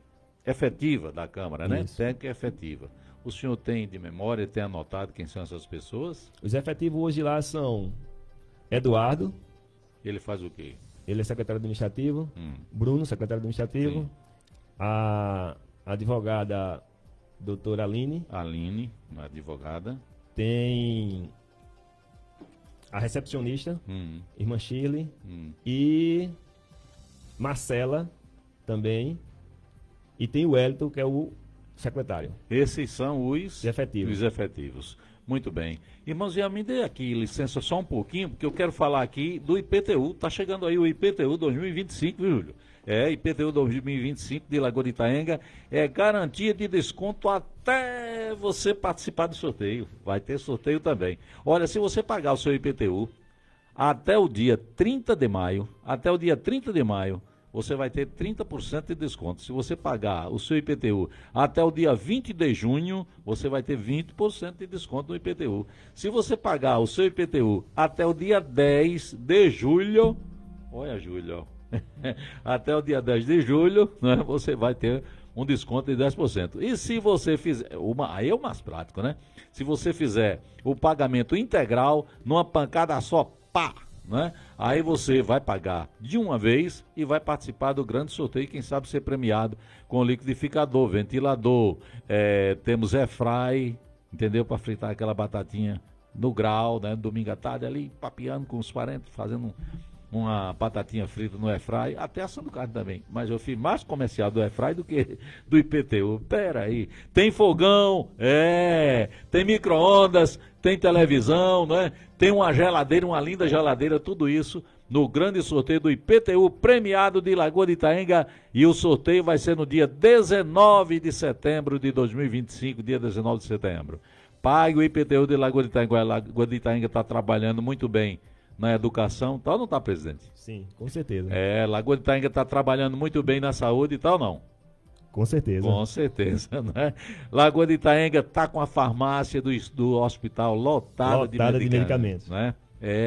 efetiva da Câmara, né, técnica efetiva. O senhor tem de memória, tem anotado quem são essas pessoas? Os efetivos hoje lá são Eduardo. Ele faz o quê? Ele é secretário administrativo. Bruno, secretário administrativo. Sim. A advogada doutora Aline. Aline, uma advogada. Tem a recepcionista, irmã Shirley. E Marcela também. E tem o Wellington, que é o secretário. Esses são os efetivos. Os efetivos. Muito bem. Irmãos, me dê aqui licença só um pouquinho, porque eu quero falar aqui do IPTU. Tá chegando aí o IPTU 2025, viu, Júlio? IPTU 2025 de Lagoa de Itaenga é garantia de desconto até você participar do sorteio. Vai ter sorteio também. Olha, se você pagar o seu IPTU até o dia 30 de maio, você vai ter 30% de desconto. Se você pagar o seu IPTU até o dia 20 de junho, você vai ter 20% de desconto no IPTU. Se você pagar o seu IPTU até o dia 10 de julho, olha, Júlio, até o dia 10 de julho, né, você vai ter um desconto de 10%. E se você fizer, aí é o mais prático, né? Se você fizer o pagamento integral, numa pancada só, pá! Né? Aí você vai pagar de uma vez e vai participar do grande sorteio, quem sabe ser premiado com liquidificador, ventilador, temos airfry, entendeu? Para fritar aquela batatinha no grau, né? Domingo à tarde ali, papeando com os parentes, fazendo uma batatinha frita no airfry, até assando carne também, mas eu fiz mais comercial do airfry do que do IPTU. Pera aí, tem fogão, tem micro-ondas, tem televisão, né? Tem uma geladeira, uma linda geladeira, tudo isso no grande sorteio do IPTU premiado de Lagoa de Itaenga, e o sorteio vai ser no dia 19 de setembro de 2025, dia 19 de setembro. Pague o IPTU de Lagoa de Itaenga. A Lagoa de Itaenga está trabalhando muito bem na educação, tal, não está, presidente? Sim, com certeza. Lagoa de Itaenga está trabalhando muito bem na saúde e tal, não? Com certeza. Com certeza, né? Lagoa de Itaenga está com a farmácia do hospital lotada de medicamentos. Né?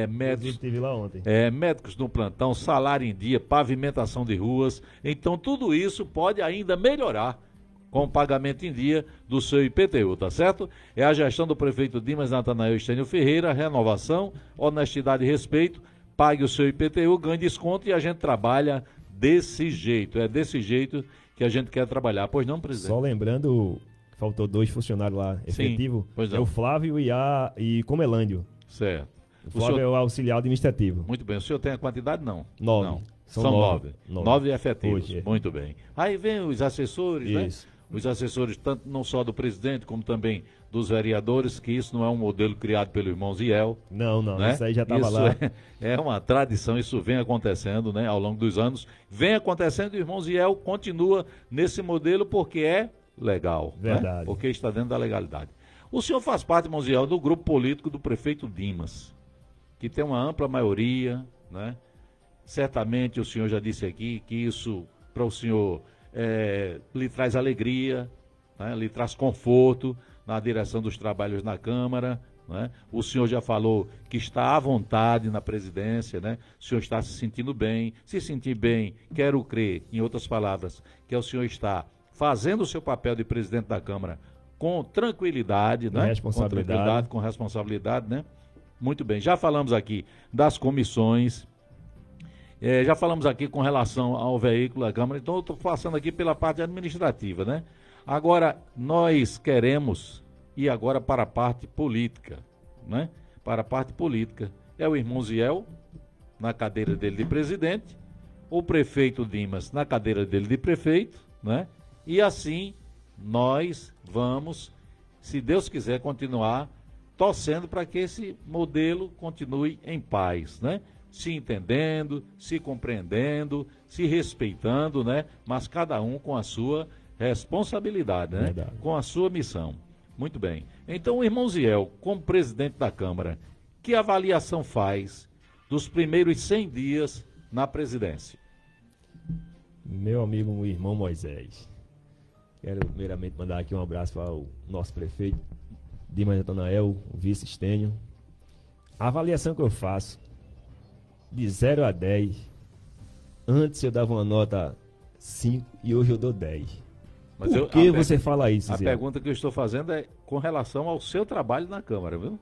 Médicos, estive lá ontem. Médicos no plantão, salário em dia, pavimentação de ruas. Então, tudo isso pode ainda melhorar com o pagamento em dia do seu IPTU, tá certo? É a gestão do prefeito Dimas Natanael Estênio Ferreira, renovação, honestidade e respeito. Pague o seu IPTU, ganhe desconto, e a gente trabalha desse jeito. É desse jeito que a gente quer trabalhar. Pois não, presidente? Só lembrando, faltou 2 funcionários lá efetivo. Pois é o Flávio e Comelândio. Certo. O Flávio é o auxiliar administrativo. Muito bem. O senhor tem a quantidade? Não. 9. Não. São 9. 9 efetivos. Hoje, Muito bem. Aí vem os assessores, isso, né? Os assessores, tanto não só do presidente, como também dos vereadores, que isso não é um modelo criado pelo irmão Ziel. Não, né? Isso aí já estava lá. É uma tradição, isso vem acontecendo, né, ao longo dos anos. Vem acontecendo e o irmão Ziel continua nesse modelo porque é legal. Verdade. Né? Porque está dentro da legalidade. O senhor faz parte, irmão Ziel, do grupo político do prefeito Dimas, que tem uma ampla maioria, né? Certamente o senhor já disse aqui que isso para o senhor lhe traz alegria, né? Lhe traz conforto na direção dos trabalhos na Câmara, né? O senhor já falou que está à vontade na presidência, né? O senhor está se sentindo bem. Se sentir bem, quero crer, em outras palavras, que o senhor está fazendo o seu papel de presidente da Câmara com tranquilidade, né? Com responsabilidade, né? Muito bem. Já falamos aqui das comissões, já falamos aqui com relação ao veículo da Câmara, então eu estou passando aqui pela parte administrativa, né? Agora, nós queremos ir agora para a parte política, né? Para a parte política. É o irmão Ziel, na cadeira dele de presidente, o prefeito Dimas na cadeira dele de prefeito, né? E assim nós vamos, se Deus quiser, continuar torcendo para que esse modelo continue em paz, né? Se entendendo, se compreendendo, se respeitando, né? Mas cada um com a sua responsabilidade, né? Verdade. Com a sua missão. Muito bem. Então, o irmão Ziel, como presidente da Câmara, que avaliação faz dos primeiros 100 dias na presidência? Meu amigo, o irmão Moisés, quero primeiramente mandar aqui um abraço para o nosso prefeito Dimas Natanael, o vice Estênio. A avaliação que eu faço, de 0 a 10, antes eu dava uma nota 5 e hoje eu dou 10. Mas Por que você fala isso, A Zé? pergunta que eu estou fazendo é com relação ao seu trabalho na Câmara, viu?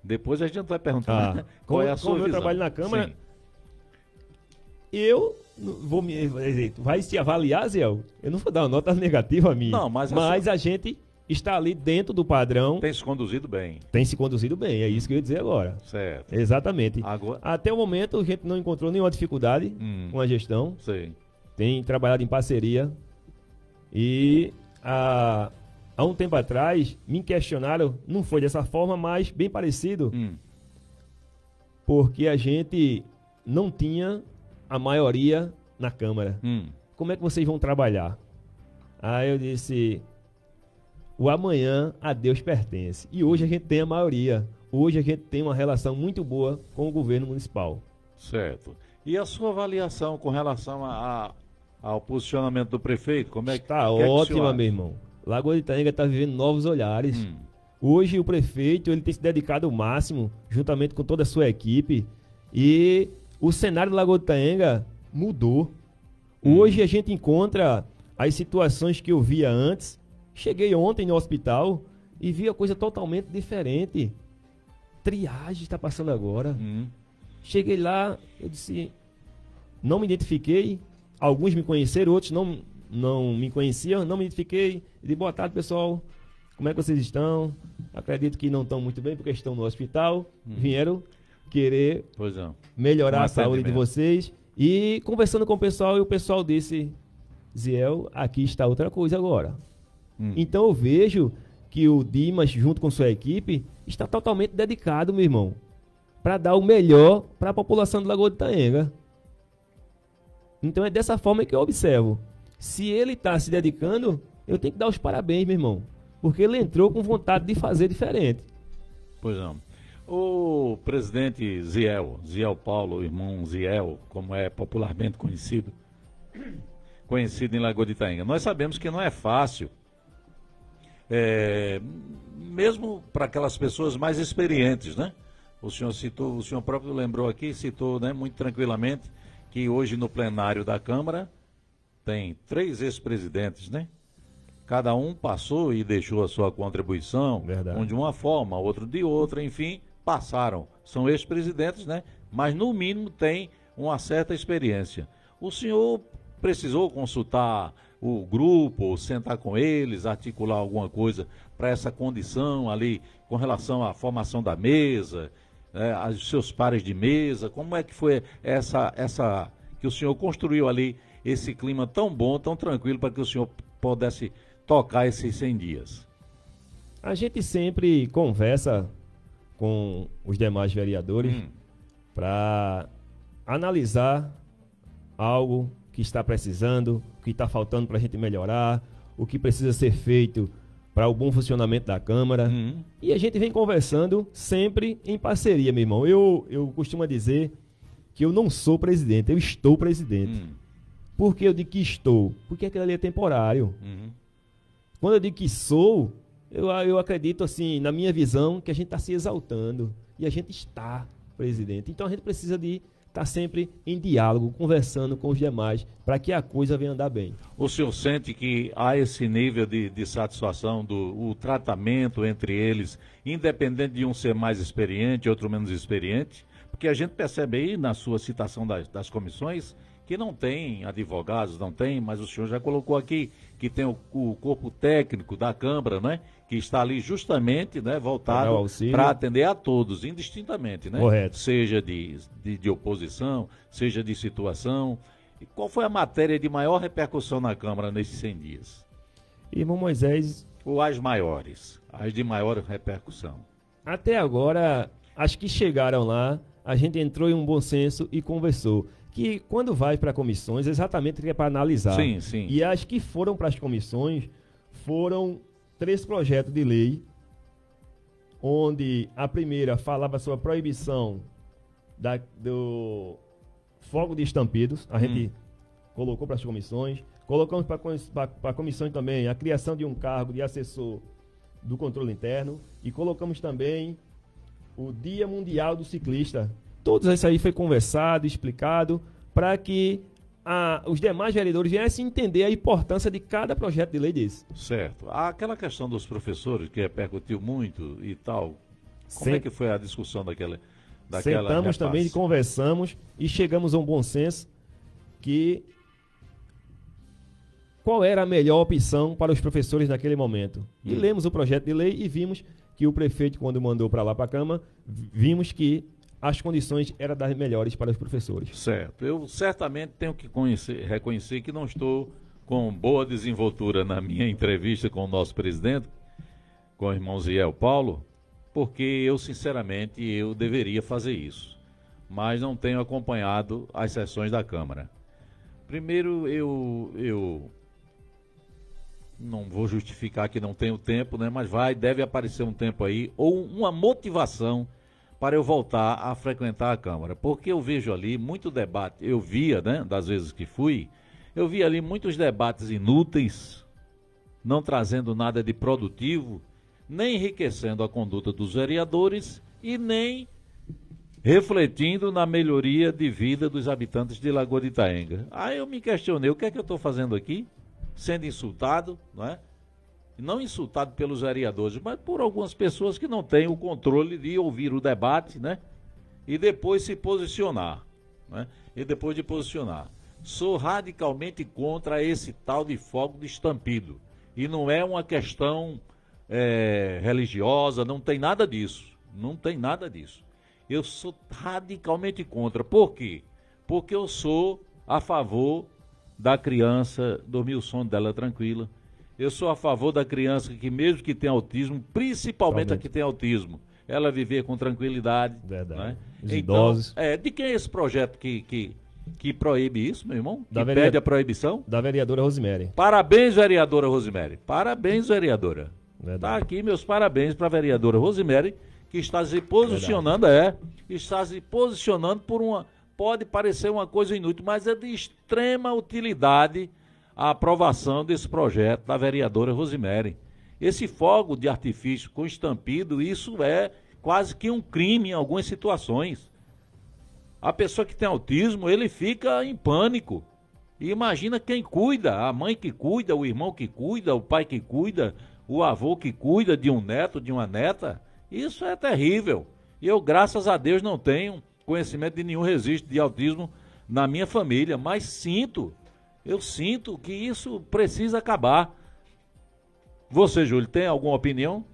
Depois a gente vai perguntar qual é a sua com o meu visão. trabalho na Câmara, Sim. eu vou me... Vai se avaliar, Zé? Eu não vou dar uma nota negativa a mim. Não, mas a gente está ali dentro do padrão. Tem se conduzido bem. Tem se conduzido bem, é isso que eu ia dizer agora. Certo. Exatamente. Agora... Até o momento a gente não encontrou nenhuma dificuldade com a gestão. Sim. Tem trabalhado em parceria e a há um tempo atrás, me questionaram, não foi dessa forma, mas bem parecido, porque a gente não tinha a maioria na Câmara. Como é que vocês vão trabalhar? Aí eu disse, o amanhã a Deus pertence. E hoje a gente tem a maioria. Hoje a gente tem uma relação muito boa com o governo municipal. Certo. E a sua avaliação com relação ao posicionamento do prefeito? Como é que Está ótima, meu irmão. Lagoa de Itaenga está vivendo novos olhares. Hoje o prefeito ele tem se dedicado ao máximo, juntamente com toda a sua equipe. E o cenário do Lagoa de Itaenga mudou. Hoje a gente encontra as situações que eu via antes. Cheguei ontem no hospital e vi a coisa totalmente diferente. Triagem está passando agora. Cheguei lá, eu disse, não me identifiquei. Alguns me conheceram, outros não me conheciam, não me identifiquei. Eu disse, boa tarde, pessoal. Como é que vocês estão? Acredito que não estão muito bem porque estão no hospital. Vieram querer melhorar a saúde de vocês. E conversando com o pessoal, e o pessoal disse, Ziel, aqui está outra coisa agora. Então eu vejo que o Dimas, junto com sua equipe, está totalmente dedicado, meu irmão, para dar o melhor para a população do Lagoa de Itaenga. Então é dessa forma que eu observo. Se ele está se dedicando, eu tenho que dar os parabéns, meu irmão, porque ele entrou com vontade de fazer diferente. Pois não. O presidente Ziel Paulo, irmão Ziel, como é popularmente conhecido em Lagoa de Itaenga, nós sabemos que não é fácil, mesmo para aquelas pessoas mais experientes, né? O senhor próprio lembrou aqui, citou, né, muito tranquilamente, que hoje no plenário da Câmara tem 3 ex-presidentes, né? Cada um passou e deixou a sua contribuição, um de uma forma, outro de outra, enfim, passaram. São ex-presidentes, né? Mas no mínimo tem uma certa experiência. O senhor precisou consultar o grupo, sentar com eles, articular alguma coisa para essa condição ali com relação à formação da mesa, aos seus pares de mesa? Como é que foi essa que o senhor construiu ali esse clima tão bom, tão tranquilo para que o senhor pudesse tocar esses 100 dias? A gente sempre conversa com os demais vereadores para analisar algo que está precisando, o que está faltando para a gente melhorar, o que precisa ser feito para o bom funcionamento da Câmara. E a gente vem conversando sempre em parceria, meu irmão. Eu costumo dizer que eu não sou presidente, eu estou presidente. Por que eu digo que estou? Porque aquilo ali é temporário. Quando eu digo que sou, eu acredito, assim, na minha visão, que a gente está se exaltando. E a gente está presidente. Então a gente precisa de estar sempre em diálogo, conversando com os demais, para que a coisa venha andar bem. O senhor sente que há esse nível de satisfação do tratamento entre eles, independente de um ser mais experiente, outro menos experiente? Porque a gente percebe aí na sua citação das comissões que não tem advogados, não tem, mas o senhor já colocou aqui que tem o corpo técnico da Câmara, né? Que está ali justamente, né, voltado para atender a todos, indistintamente, né? Correto. Seja de oposição, seja de situação. E qual foi a matéria de maior repercussão na Câmara nesses 100 dias? Irmão Moisés... Ou as maiores, as de maior repercussão? Até agora, as que chegaram lá, a gente entrou em um bom senso e conversou. Que quando vai para comissões, exatamente é para analisar. Sim, sim. E as que foram para as comissões foram 3 projetos de lei, onde a primeira falava sobre a proibição do fogo de estampidos, a gente colocou para as comissões, colocamos para a comissão também a criação de um cargo de assessor do controle interno e colocamos também o Dia Mundial do Ciclista. Tudo isso aí foi conversado, explicado, para que os demais vereadores viessem entender a importância de cada projeto de lei desse. Certo. Aquela questão dos professores, que repercutiu muito e tal, como é que foi a discussão daquela Sentamos repasse? também, conversamos e chegamos a um bom senso que qual era a melhor opção para os professores naquele momento. E lemos o projeto de lei e vimos que o prefeito, quando mandou para lá para a Câmara, vimos que as condições eram das melhores para os professores. Certo. Eu certamente tenho que reconhecer que não estou com boa desenvoltura na minha entrevista com o nosso presidente, com o irmão Ziel Paulo, porque eu, sinceramente, eu deveria fazer isso, mas não tenho acompanhado as sessões da Câmara. Primeiro, eu não vou justificar que não tenho tempo, né? Mas deve aparecer um tempo aí, ou uma motivação para eu voltar a frequentar a Câmara. Porque eu vejo ali muito debate, eu via, né, das vezes que fui, eu vi ali muitos debates inúteis, não trazendo nada de produtivo, nem enriquecendo a conduta dos vereadores e nem refletindo na melhoria de vida dos habitantes de Lagoa de Itaenga. Aí eu me questionei, o que é que eu estou fazendo aqui? Sendo insultado, não é? Não insultado pelos vereadores, mas por algumas pessoas que não têm o controle de ouvir o debate, né? E depois se posicionar, né? E depois de posicionar. Sou radicalmente contra esse tal de fogo de estampido. E não é uma questão religiosa, não tem nada disso. Não tem nada disso. Eu sou radicalmente contra. Por quê? Porque eu sou a favor da criança dormir o sono dela tranquila. Eu sou a favor da criança que, mesmo que tenha autismo, principalmente a que tem autismo, ela viver com tranquilidade. Verdade. Né? Os Então, idosos. de quem é esse projeto que proíbe isso, meu irmão? Da Que pede a proibição? Da vereadora Rosemary. Parabéns, vereadora Rosemary. Parabéns, vereadora. Verdade. Tá aqui meus parabéns para a vereadora Rosemary, que está se posicionando, está se posicionando por uma, pode parecer uma coisa inútil, mas é de extrema utilidade a aprovação desse projeto da vereadora Rosemary. Esse fogo de artifício com estampido, isso é quase que um crime em algumas situações. A pessoa que tem autismo, ele fica em pânico. E imagina quem cuida, a mãe que cuida, o irmão que cuida, o pai que cuida, o avô que cuida de um neto, de uma neta. Isso é terrível. E eu, graças a Deus, não tenho conhecimento de nenhum registro de autismo na minha família, mas eu sinto que isso precisa acabar. Você, Júlio, tem alguma opinião?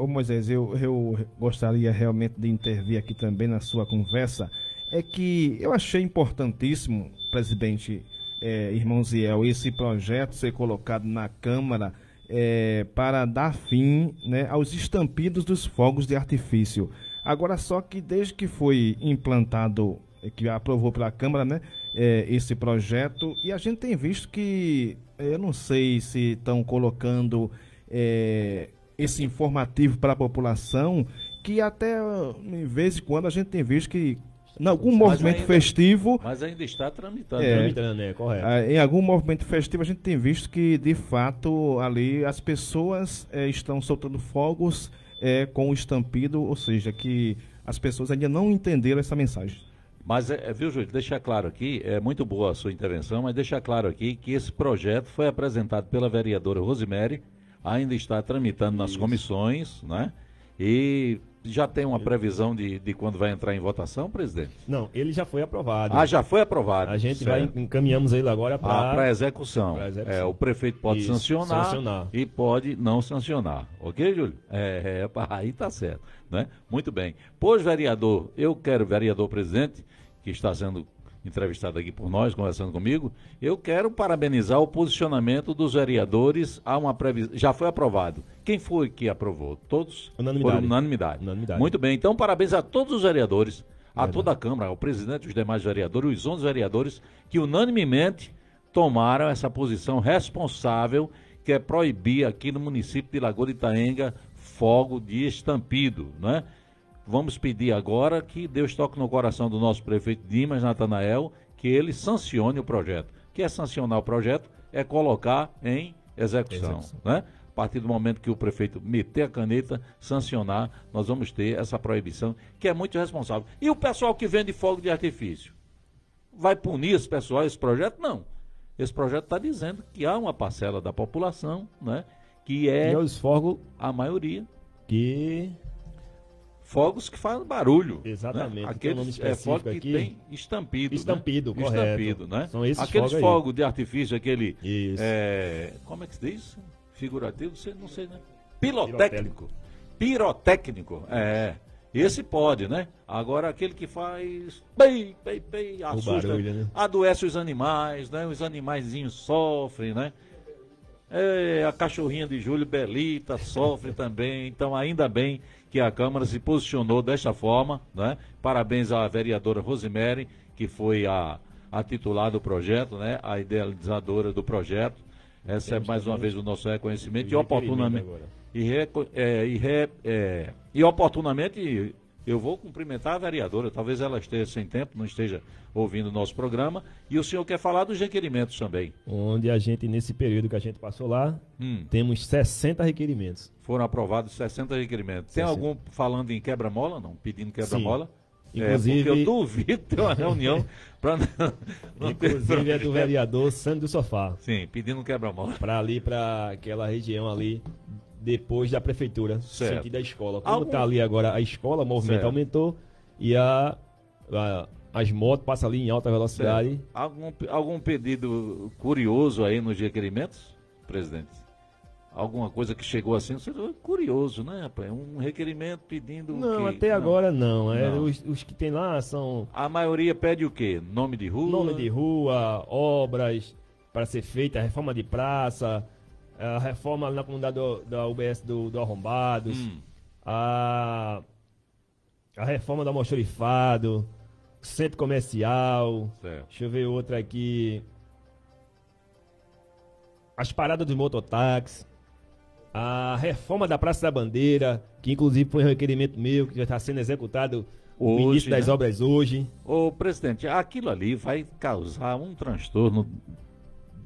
Ô Moisés, eu gostaria realmente de intervir aqui também na sua conversa. É que eu achei importantíssimo, presidente, irmão Ziel, esse projeto ser colocado na Câmara para dar fim, né, aos estampidos dos fogos de artifício. Agora, só que desde que foi implantado, que aprovou pela Câmara, né, esse projeto, e a gente tem visto que, eu não sei se estão colocando esse informativo para a população, que até, de vez em quando, a gente tem visto que em algum movimento festivo... Mas ainda está tramitando. Correto. Em algum movimento festivo a gente tem visto que, de fato, ali as pessoas estão soltando fogos com o estampido, ou seja, que as pessoas ainda não entenderam essa mensagem. Mas, viu, Júlio, deixar claro aqui, é muito boa a sua intervenção, mas deixar claro aqui que esse projeto foi apresentado pela vereadora Rosemary, ainda está tramitando nas comissões, né? E já tem uma previsão de quando vai entrar em votação, presidente? Não, ele já foi aprovado. Ah, já foi aprovado. A gente certo. encaminhamos ele agora para execução. O prefeito pode sancionar e pode não sancionar. Ok, Júlio? Aí tá certo, né? Muito bem. Pois, vereador, vereador presidente, que está sendo entrevistado aqui por nós, conversando comigo, eu quero parabenizar o posicionamento dos vereadores. Já foi aprovado. Quem foi que aprovou? Todos? Unanimidade. Por unanimidade. Muito bem, então parabéns a todos os vereadores, a toda a Câmara, ao presidente e os demais vereadores, os 11 vereadores, que unanimemente tomaram essa posição responsável, que é proibir aqui no município de Lagoa de Itaenga fogo de estampido, né? Vamos pedir agora que Deus toque no coração do nosso prefeito Dimas Natanael, que ele sancione o projeto. O que é sancionar o projeto? É colocar em execução. Né? A partir do momento que o prefeito meter a caneta, sancionar, nós vamos ter essa proibição, que é muito responsável. E o pessoal que vende fogo de artifício? Vai punir esse pessoal, esse projeto? Não. Esse projeto está dizendo que há uma parcela da população, né, que é os fogos a maioria. Fogos que fazem barulho. Exatamente. Né? Aqueles fogos que aqui. Tem estampido. Estampido, né? correto. Estampido, né? São esses aqueles fogos de artifício, aquele... Isso. Como é que se diz? Figurativo, não sei, né? Pirotécnico. Esse pode, né? Agora aquele que faz pei, pei, pei, assusta, barulho, né? adoece os animais, né? Os animaizinhos sofrem, né? A cachorrinha de Júlio Belita sofre também, então ainda bem que a Câmara se posicionou desta forma, né? Parabéns à vereadora Rosemary, que foi a titular do projeto, né? A idealizadora do projeto. Recebe mais uma vez o nosso reconhecimento e oportunamente. E oportunamente eu vou cumprimentar a vereadora, talvez ela esteja sem tempo, não esteja ouvindo o nosso programa, e o senhor quer falar dos requerimentos também. Onde a gente, nesse período que a gente passou lá, temos 60 requerimentos. Foram aprovados 60 requerimentos. Tem 60. algum falando em quebra-mola, não? Pedindo quebra-mola? Inclusive, porque eu duvido ter uma reunião para inclusive é do vereador Sandro do Sofá. Sim, pedindo quebra-mola. Para ali, para aquela região ali, depois da prefeitura, Certo. sentido da escola. Como está ali agora a escola, o movimento Certo. aumentou e as motos passam ali em alta velocidade. Algum pedido curioso aí nos requerimentos, presidente? Alguma coisa que chegou assim, você curioso, né, rapaz? Um requerimento pedindo Não, o quê? até agora não. Não. Os que tem lá são A maioria pede o quê? Nome de rua? nome de rua, obras para ser feita, reforma de praça, a reforma na comunidade da UBS do Arrombados, a reforma do almoxorifado, centro comercial, Certo. deixa eu ver outra aqui, as paradas dos mototáxis, a reforma da Praça da Bandeira, que inclusive foi um requerimento meu, que já está sendo executado o Hoje, início das né? obras hoje. Ô, presidente, aquilo ali vai causar um transtorno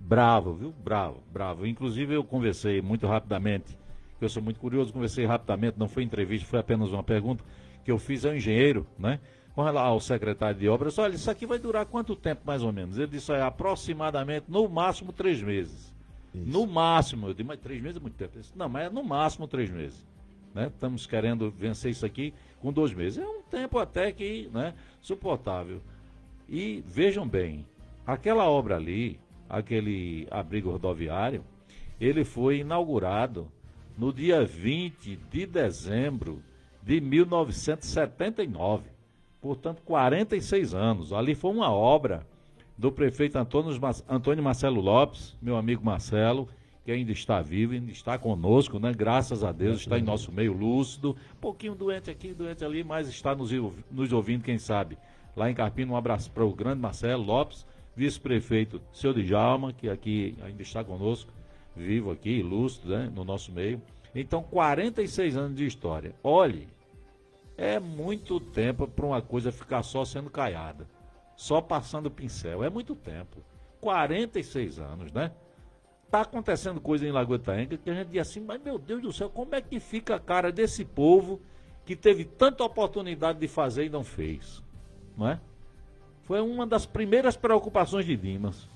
bravo, viu? Bravo, bravo. Inclusive eu conversei muito rapidamente, que eu sou muito curioso, conversei rapidamente, não foi entrevista, foi apenas uma pergunta que eu fiz ao engenheiro, né? Com relação ao secretário de obras, olha, isso aqui vai durar quanto tempo mais ou menos? Ele disse, aproximadamente, no máximo 3 meses. Isso. No máximo, eu disse, mas 3 meses é muito tempo. Eu disse, não, mas é no máximo 3 meses. Né? Estamos querendo vencer isso aqui com 2 meses. É um tempo até que, né, suportável. E vejam bem, aquela obra ali, aquele abrigo rodoviário, ele foi inaugurado no dia 20 de dezembro de 1979. Portanto, 46 anos. Ali foi uma obra do prefeito Antônio Marcelo Lopes, meu amigo Marcelo, que ainda está vivo, ainda está conosco, né? Graças a Deus, está em nosso meio lúcido, um pouquinho doente aqui, doente ali, mas está nos ouvindo, quem sabe. Lá em Carpina, um abraço para o grande Marcelo Lopes, vice-prefeito seu Djalma, que aqui ainda está conosco, vivo aqui, lúcido, né? No nosso meio. Então, 46 anos de história. Olhe, é muito tempo para uma coisa ficar só sendo caiada. Só passando o pincel. É muito tempo. 46 anos, né? Tá acontecendo coisa em Lagoa de Itaenga que a gente diz assim, mas meu Deus do céu, como é que fica a cara desse povo que teve tanta oportunidade de fazer e não fez? Não é? Foi uma das primeiras preocupações de Dimas.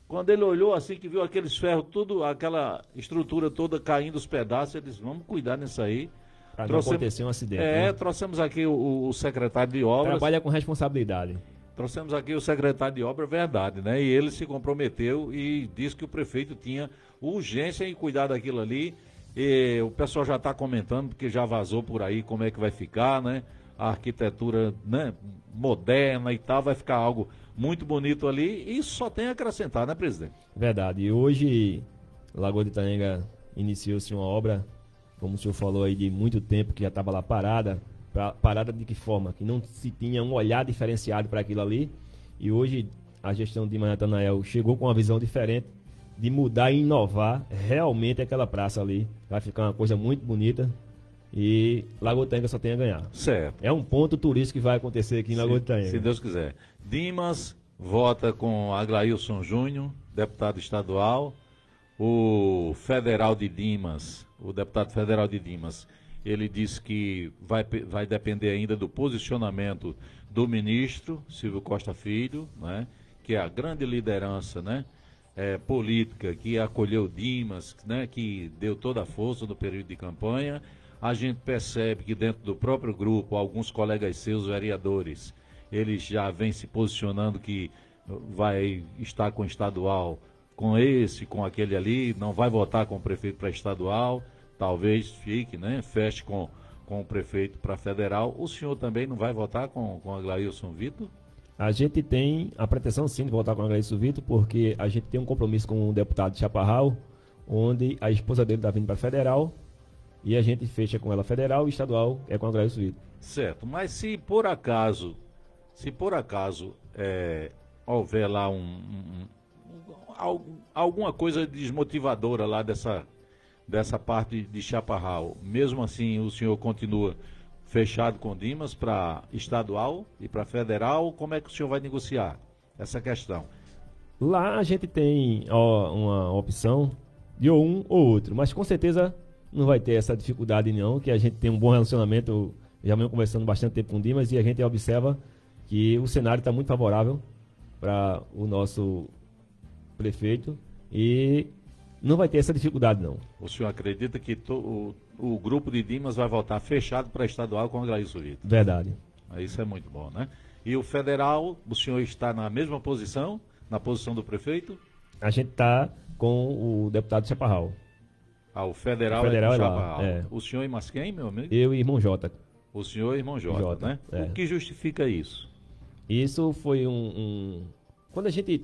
Quando ele olhou assim, que viu aqueles ferros, tudo, aquela estrutura toda caindo os pedaços, ele disse, vamos cuidar nisso aí. Para não acontecer um acidente. né? Trouxemos aqui o secretário de obras. Trabalha com responsabilidade. Trouxemos aqui o secretário de obra, verdade, né? E ele se comprometeu e disse que o prefeito tinha urgência em cuidar daquilo ali. E o pessoal já está comentando, porque já vazou por aí como é que vai ficar, né? A arquitetura, né, moderna e tal, vai ficar algo muito bonito ali. E isso só tem a acrescentar, né, presidente? Verdade. E hoje, Lagoa de Itaenga iniciou-se uma obra, como o senhor falou aí, de muito tempo, que já estava lá parada. Parada de que forma? Que não se tinha um olhar diferenciado para aquilo ali. E hoje a gestão de Natanael chegou com uma visão diferente de mudar e inovar realmente aquela praça ali. Vai ficar uma coisa muito bonita. E Lagoa de Itaenga só tem a ganhar. Certo. É um ponto turístico que vai acontecer aqui em Lagoa de Itaenga. Se Deus quiser. Dimas vota com Aglailson Júnior, deputado estadual. O federal de Dimas, o deputado federal de Dimas, ele disse que vai depender ainda do posicionamento do ministro Silvio Costa Filho, né, que é a grande liderança, né, política que acolheu Dimas, né, que deu toda a força no período de campanha. A gente percebe que dentro do próprio grupo, alguns colegas seus, vereadores, eles já vêm se posicionando que vai estar com o estadual, com esse, com aquele ali, não vai votar com o prefeito para estadual. Talvez fique, né? Feche com com o prefeito para federal. O senhor também não vai votar com Aglailson Vitor? A gente tem a pretensão sim de votar com o Aglailson Vitor, porque a gente tem um compromisso com o deputado de Chaparral, onde a esposa dele está vindo para federal, e a gente fecha com ela federal e estadual é com o Aglailson Vitor. Certo, mas se por acaso houver lá alguma coisa desmotivadora lá dessa parte de Chaparral, mesmo assim o senhor continua fechado com Dimas para estadual e para federal, como é que o senhor vai negociar essa questão? Lá a gente tem uma opção de ou um ou outro, mas com certeza não vai ter essa dificuldade não, que a gente tem um bom relacionamento, já venho conversando bastante tempo com o Dimas e a gente observa que o cenário está muito favorável para o nosso prefeito e não vai ter essa dificuldade não. O senhor acredita que o grupo de Dimas vai votar fechado para estadual com o Aglailson Vitor? Verdade. Isso é muito bom, né? E o federal, o senhor está na mesma posição, na posição do prefeito? A gente está com o deputado de Chaparral. O federal é com lá, Chaparral. é. O senhor e mais quem, meu amigo? Eu e irmão Jota. O senhor e irmão Jota, né? É. O que justifica isso? Isso foi quando a gente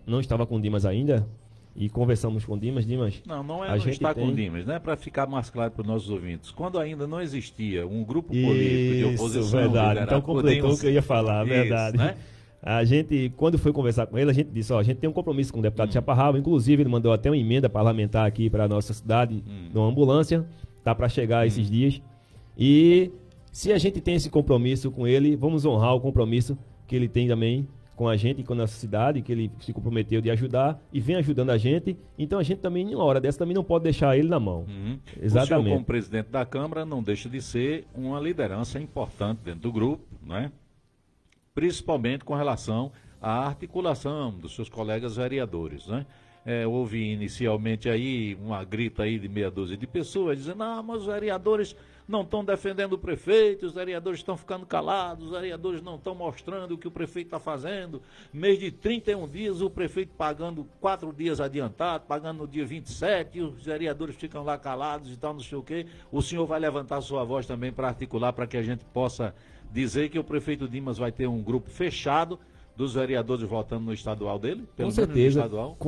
não estava com o Dimas ainda, e conversamos com o Dimas, Não a gente está com o tem... Dimas, né? Para ficar mais claro para os nossos ouvintes. Quando ainda não existia um grupo político de oposição... Verdade, então completou o que eu ia falar, verdade. Né? A gente, quando foi conversar com ele, a gente disse, a gente tem um compromisso com o deputado de Chaparral, inclusive ele mandou até uma emenda parlamentar aqui para a nossa cidade, numa ambulância, tá para chegar esses dias. E se a gente tem esse compromisso com ele, vamos honrar o compromisso que ele tem também com a gente e com a nossa cidade, que ele se comprometeu de ajudar e vem ajudando a gente. Então a gente também, em uma hora dessa, também não pode deixar ele na mão. Exatamente. O senhor, como presidente da Câmara, não deixa de ser uma liderança importante dentro do grupo, né? Principalmente com relação à articulação dos seus colegas vereadores, né? Houve inicialmente aí uma grita aí de meia dúzia de pessoas dizendo, mas os vereadores não estão defendendo o prefeito, os vereadores estão ficando calados, os vereadores não estão mostrando o que o prefeito está fazendo. Mês de 31 dias, o prefeito pagando 4 dias adiantado, pagando no dia 27, e os vereadores ficam lá calados e tal, não sei o quê. O senhor vai levantar sua voz também para articular, para que a gente possa dizer que o prefeito Dimas vai ter um grupo fechado dos vereadores votando no estadual dele? Com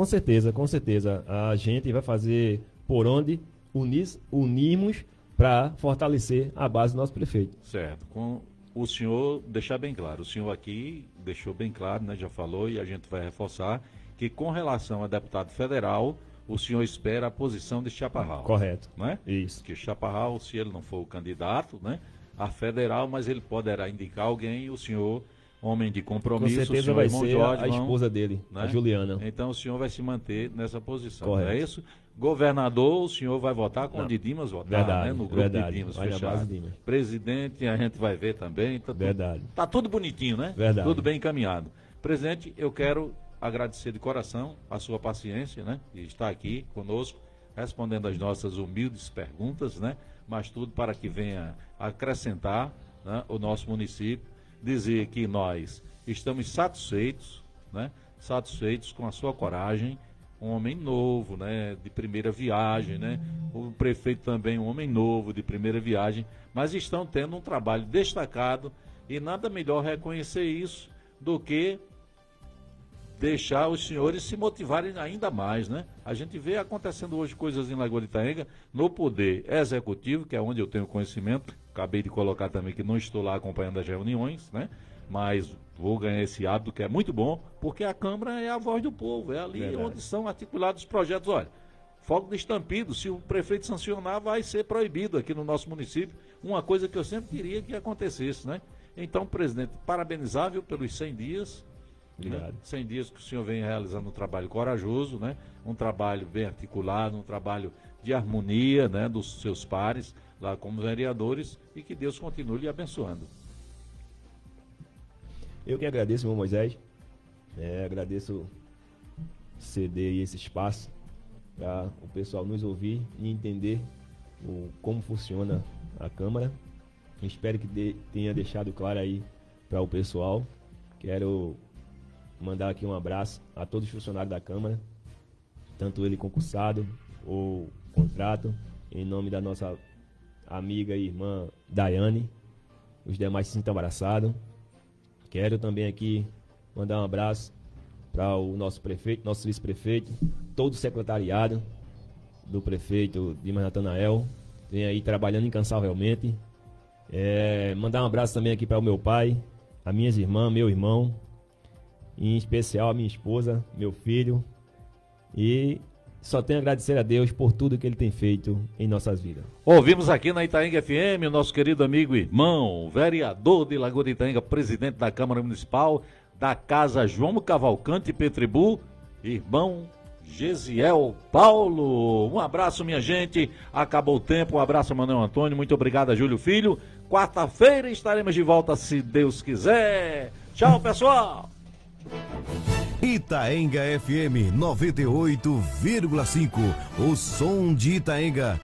certeza, com certeza. A gente vai fazer por onde unirmos para fortalecer a base do nosso prefeito. Certo. Com o senhor deixar bem claro, o senhor aqui deixou bem claro, né, já falou, e a gente vai reforçar, que com relação a deputado federal, o senhor espera a posição de Chaparral. Correto. Né? Isso. Que Chaparral, se ele não for o candidato, né, a federal, mas ele poderá indicar alguém, e o senhor, homem de compromisso, com certeza o senhor vai irmão ser Jorge, a esposa dele, né? a Juliana. Então o senhor vai se manter nessa posição. Correto. É isso? Governador, o senhor vai votar com o de Dimas votar, verdade, né? No grupo verdade. de Dimas Vai na fechado. base de Dimas. Presidente, a gente vai ver também. Verdade. Tá tudo bonitinho, né? Verdade. Tudo bem encaminhado. Presidente, eu quero agradecer de coração a sua paciência, né? De estar aqui conosco, respondendo as nossas humildes perguntas, né? Mas tudo para que venha acrescentar, né, o nosso município, dizer que nós estamos satisfeitos, né? Satisfeitos com a sua coragem, um homem novo, né, de primeira viagem, né? O prefeito também, um homem novo, de primeira viagem, mas estão tendo um trabalho destacado e nada melhor reconhecer isso do que deixar os senhores se motivarem ainda mais, né? A gente vê acontecendo hoje coisas em Lagoa de Itaenga, no poder executivo, que é onde eu tenho conhecimento, acabei de colocar também que não estou lá acompanhando as reuniões, né? Mas vou ganhar esse hábito que é muito bom, porque a Câmara é a voz do povo, é ali Verdade. onde são articulados os projetos. Olha, fogo de estampido, se o prefeito sancionar, vai ser proibido aqui no nosso município, uma coisa que eu sempre queria que acontecesse, né? Então, presidente, parabenizável pelos 100 dias, Obrigado. né? 100 dias que o senhor vem realizando um trabalho corajoso, né? Um trabalho bem articulado, um trabalho de harmonia, né? Dos seus pares, lá como vereadores, e que Deus continue lhe abençoando. Eu que agradeço, meu Moisés. Agradeço ceder aí esse espaço para o pessoal nos ouvir e entender como funciona a Câmara. Espero que tenha deixado claro aí para o pessoal. Quero mandar aqui um abraço a todos os funcionários da Câmara, tanto ele concursado ou contrato, em nome da nossa amiga e irmã Daiane, os demais se sintam abraçados. Quero também aqui mandar um abraço para o nosso prefeito, nosso vice-prefeito, todo o secretariado do prefeito Dimas Natanael, vem aí trabalhando incansavelmente. Mandar um abraço também aqui para o meu pai, as minhas irmãs, meu irmão, em especial a minha esposa, meu filho, e só tenho a agradecer a Deus por tudo que Ele tem feito em nossas vidas. Ouvimos aqui na Itaenga FM o nosso querido amigo e irmão, vereador de Lagoa de Itaenga, presidente da Câmara Municipal, da Casa João Cavalcante Petribu, irmão Gesiel Paulo. Um abraço, minha gente. Acabou o tempo. Um abraço, Manuel Antônio. Muito obrigado a Júlio Filho. Quarta-feira estaremos de volta, se Deus quiser. Tchau, pessoal. Itaenga FM 98,5. O som de Itaenga.